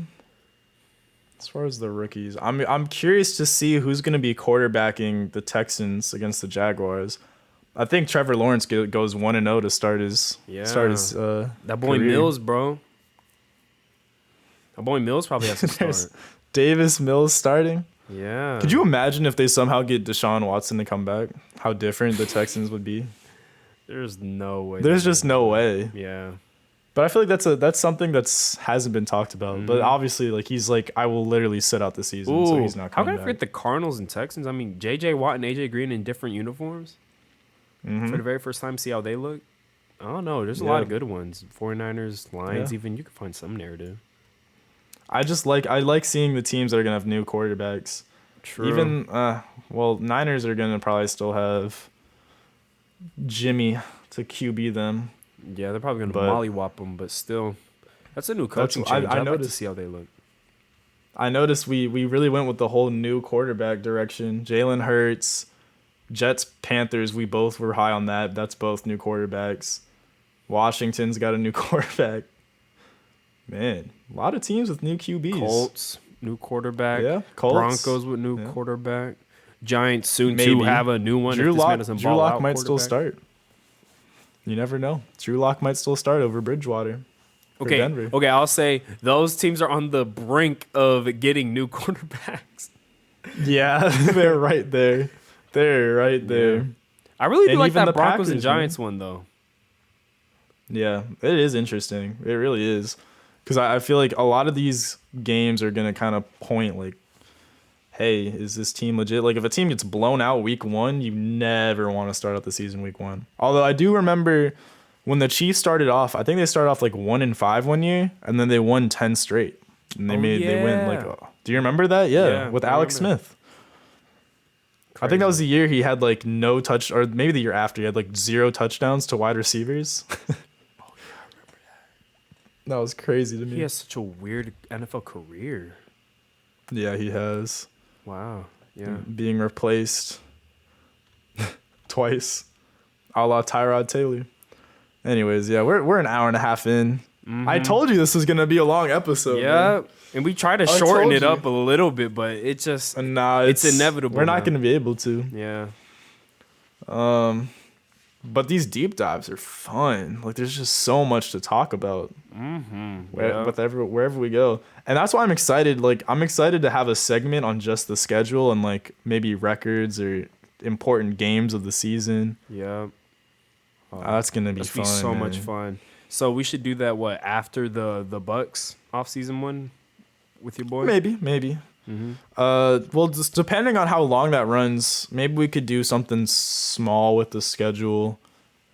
far as the rookies, I'm curious to see who's going to be quarterbacking the Texans against the Jaguars. I think Trevor Lawrence goes 1-0 to start his that boy career. Mills, bro. That boy Mills probably has to start. Davis Mills starting. Yeah. Could you imagine if they somehow get Deshaun Watson to come back? How different the Texans would be. There's no way. There's just no way. Yeah. But I feel like that's something that's hasn't been talked about. Mm-hmm. But obviously, like, he's like, I will literally sit out the season, so he's not coming back. How can I forget the Cardinals and Texans? I mean, J.J. Watt and A.J. Green in different uniforms. Mm-hmm. For the very first time, see how they look. I don't know. There's a lot of good ones. 49ers, Lions, even. You can find some narrative. I like seeing the teams that are going to have new quarterbacks. True. Even, Niners are going to probably still have Jimmy to QB them. Yeah, they're probably going to mollywop them, but still, that's a new coaching change. I'd like to see how they look. I noticed we really went with the whole new quarterback direction. Jalen Hurts, Jets, Panthers, we both were high on that. That's both new quarterbacks. Washington's got a new quarterback. Man, a lot of teams with new QBs. Colts, new quarterback. Yeah, Colts. Broncos with new quarterback. Giants soon to have a new one. Drew Lock might still start. You never know. Drew Lock might still start over Bridgewater. Okay, Denver. Okay. I'll say those teams are on the brink of getting new quarterbacks. Yeah, they're right there. They're right there. Yeah. I really do like that Broncos and Giants one, though. Yeah, it is interesting. It really is. Because I feel like a lot of these games are going to kind of point, like, hey, is this team legit? Like, if a team gets blown out week 1, you never want to start out the season week 1. Although I do remember when the Chiefs started off, I think they started off like 1-5 one year, and then they won 10 straight. And they went like, do you remember that? Yeah, with Alex Smith. Crazy. I think that was the year he had like no touch, or maybe the year after he had like 0 touchdowns to wide receivers. Oh yeah, I remember that. That was crazy to me. He has such a weird NFL career. Yeah, he has. Wow. Yeah. Being replaced twice, a la Tyrod Taylor. Anyways, yeah, we're an hour and a half in. Mm-hmm. I told you this was gonna be a long episode. Yeah, man. And we try to shorten it up a little bit, but it just it's inevitable. We're not gonna be able to. Yeah. But these deep dives are fun. Like there's just so much to talk about wherever we go. And that's why I'm excited. Like I'm excited to have a segment on just the schedule and like maybe records or important games of the season. Yeah. That's gonna be fun. So much fun. So we should do that after the Bucks off-season one with your boy? Maybe. Mm-hmm. Well, just depending on how long that runs, maybe we could do something small with the schedule,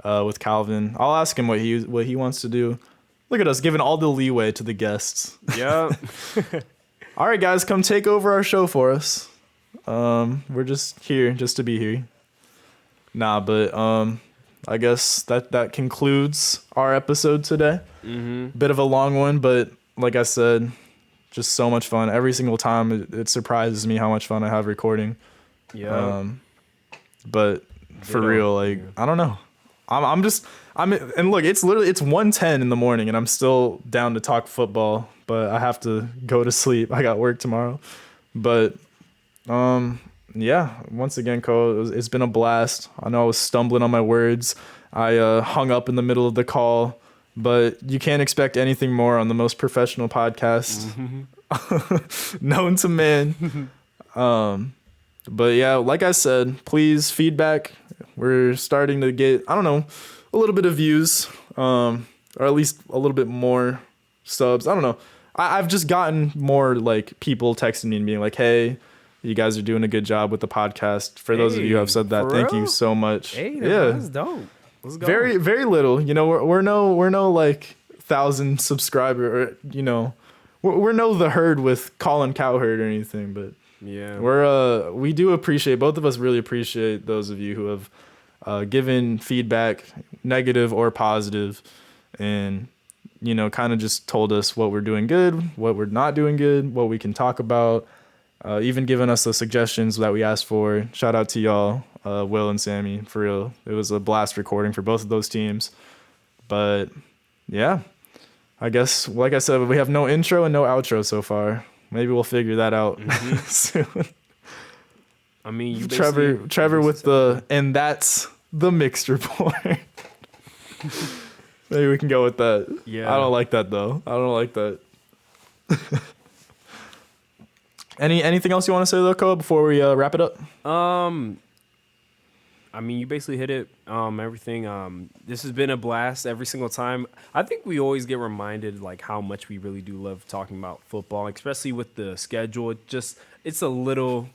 with Calvin. I'll ask him what he wants to do. Look at us giving all the leeway to the guests. Yeah. All right, guys, come take over our show for us. We're just here just to be here. Nah, but I guess that concludes our episode today. Mm-hmm. Bit of a long one, but like I said, just so much fun. Every single time it surprises me how much fun I have recording. Yeah. But for real, like, I don't know. And look, it's 1:10 in the morning and I'm still down to talk football, but I have to go to sleep. I got work tomorrow. But yeah, once again, Cole, it's been a blast. I know I was stumbling on my words. I hung up in the middle of the call. But you can't expect anything more on the most professional podcast known to man. But yeah, like I said, please feedback. We're starting to get, I don't know, a little bit of views, or at least a little bit more subs. I don't know. I've just gotten more like people texting me and being like, hey, you guys are doing a good job with the podcast. For those of you who have said that, thank you so much. Hey, that's dope. Let's go. Very, very little. You know, we're no like 1,000 subscriber, or you know, we're no the herd with Colin Cowherd or anything. But yeah, we do appreciate, both of us really appreciate those of you who have given feedback, negative or positive, and you know, kind of just told us what we're doing good, what we're not doing good, what we can talk about. Even giving us the suggestions that we asked for. Shout out to y'all, Will and Sammy, for real. It was a blast recording for both of those teams. But yeah, I guess, like I said, we have no intro and no outro so far. Maybe we'll figure that out soon. I mean, Trevor with the, and that's the mixed report. Maybe we can go with that. Yeah. I don't like that though. I don't like that. Anything else you want to say though, Koa, before we wrap it up? I mean, you basically hit it. Everything. This has been a blast every single time. I think we always get reminded like how much we really do love talking about football, especially with the schedule. It's a little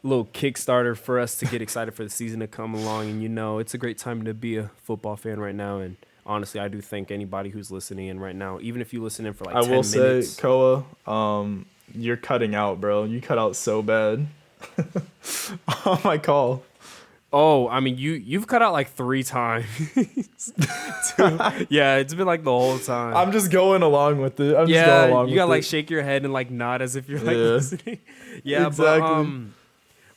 Kickstarter for us to get excited for the season to come along, and you know, it's a great time to be a football fan right now. And honestly, I do thank anybody who's listening in right now, even if you listen in for like 10 minutes. I will say, Koa, you're cutting out, bro. You cut out so bad on my call. Oh, I mean, you've cut out like 3 times. Yeah, it's been like the whole time. I'm just going along with it. You gotta like shake your head and like nod as if you're like listening. Yeah, exactly. But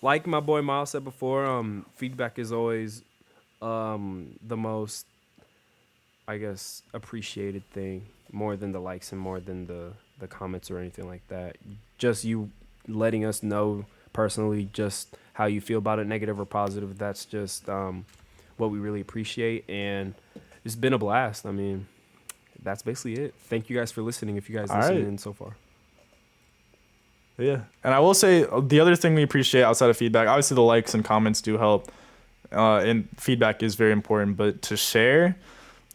like my boy Miles said before, feedback is always the most, I guess, appreciated thing, more than the likes and more than the comments or anything like that. Just you letting us know personally just how you feel about it, negative or positive. That's just what we really appreciate, and it's been a blast. I mean, that's basically it. Thank you guys for listening, if you guys listened in so far. Yeah, and I will say the other thing we appreciate outside of feedback, obviously the likes and comments do help, and feedback is very important, but to share,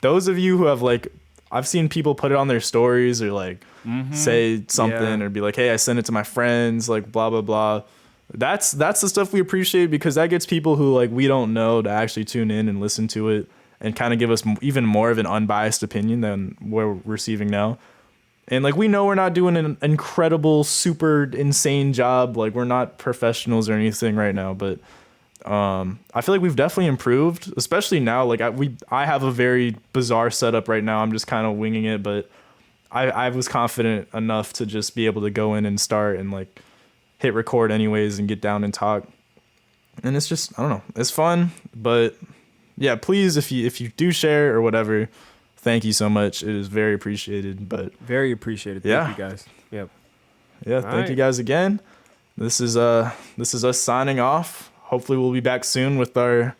those of you who have like, I've seen people put it on their stories or like say something or be like, hey, I sent it to my friends, like blah, blah, blah. That's the stuff we appreciate, because that gets people who like we don't know to actually tune in and listen to it and kind of give us even more of an unbiased opinion than we're receiving now. And like, we know we're not doing an incredible, super insane job. Like, we're not professionals or anything right now, but I feel like we've definitely improved, especially now. Like I have a very bizarre setup right now. I'm just kind of winging it, but I was confident enough to just be able to go in and start and like hit record anyways and get down and talk. And it's just, I don't know, it's fun. But yeah, please, if you do share or whatever, thank you so much. It is very appreciated. But very appreciated. Thank you guys. Yep. Yeah, thank you guys again. This is us signing off. Hopefully we'll be back soon with our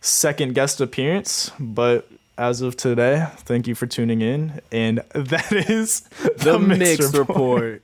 second guest appearance, but as of today, thank you for tuning in. And that is The Mixed Report.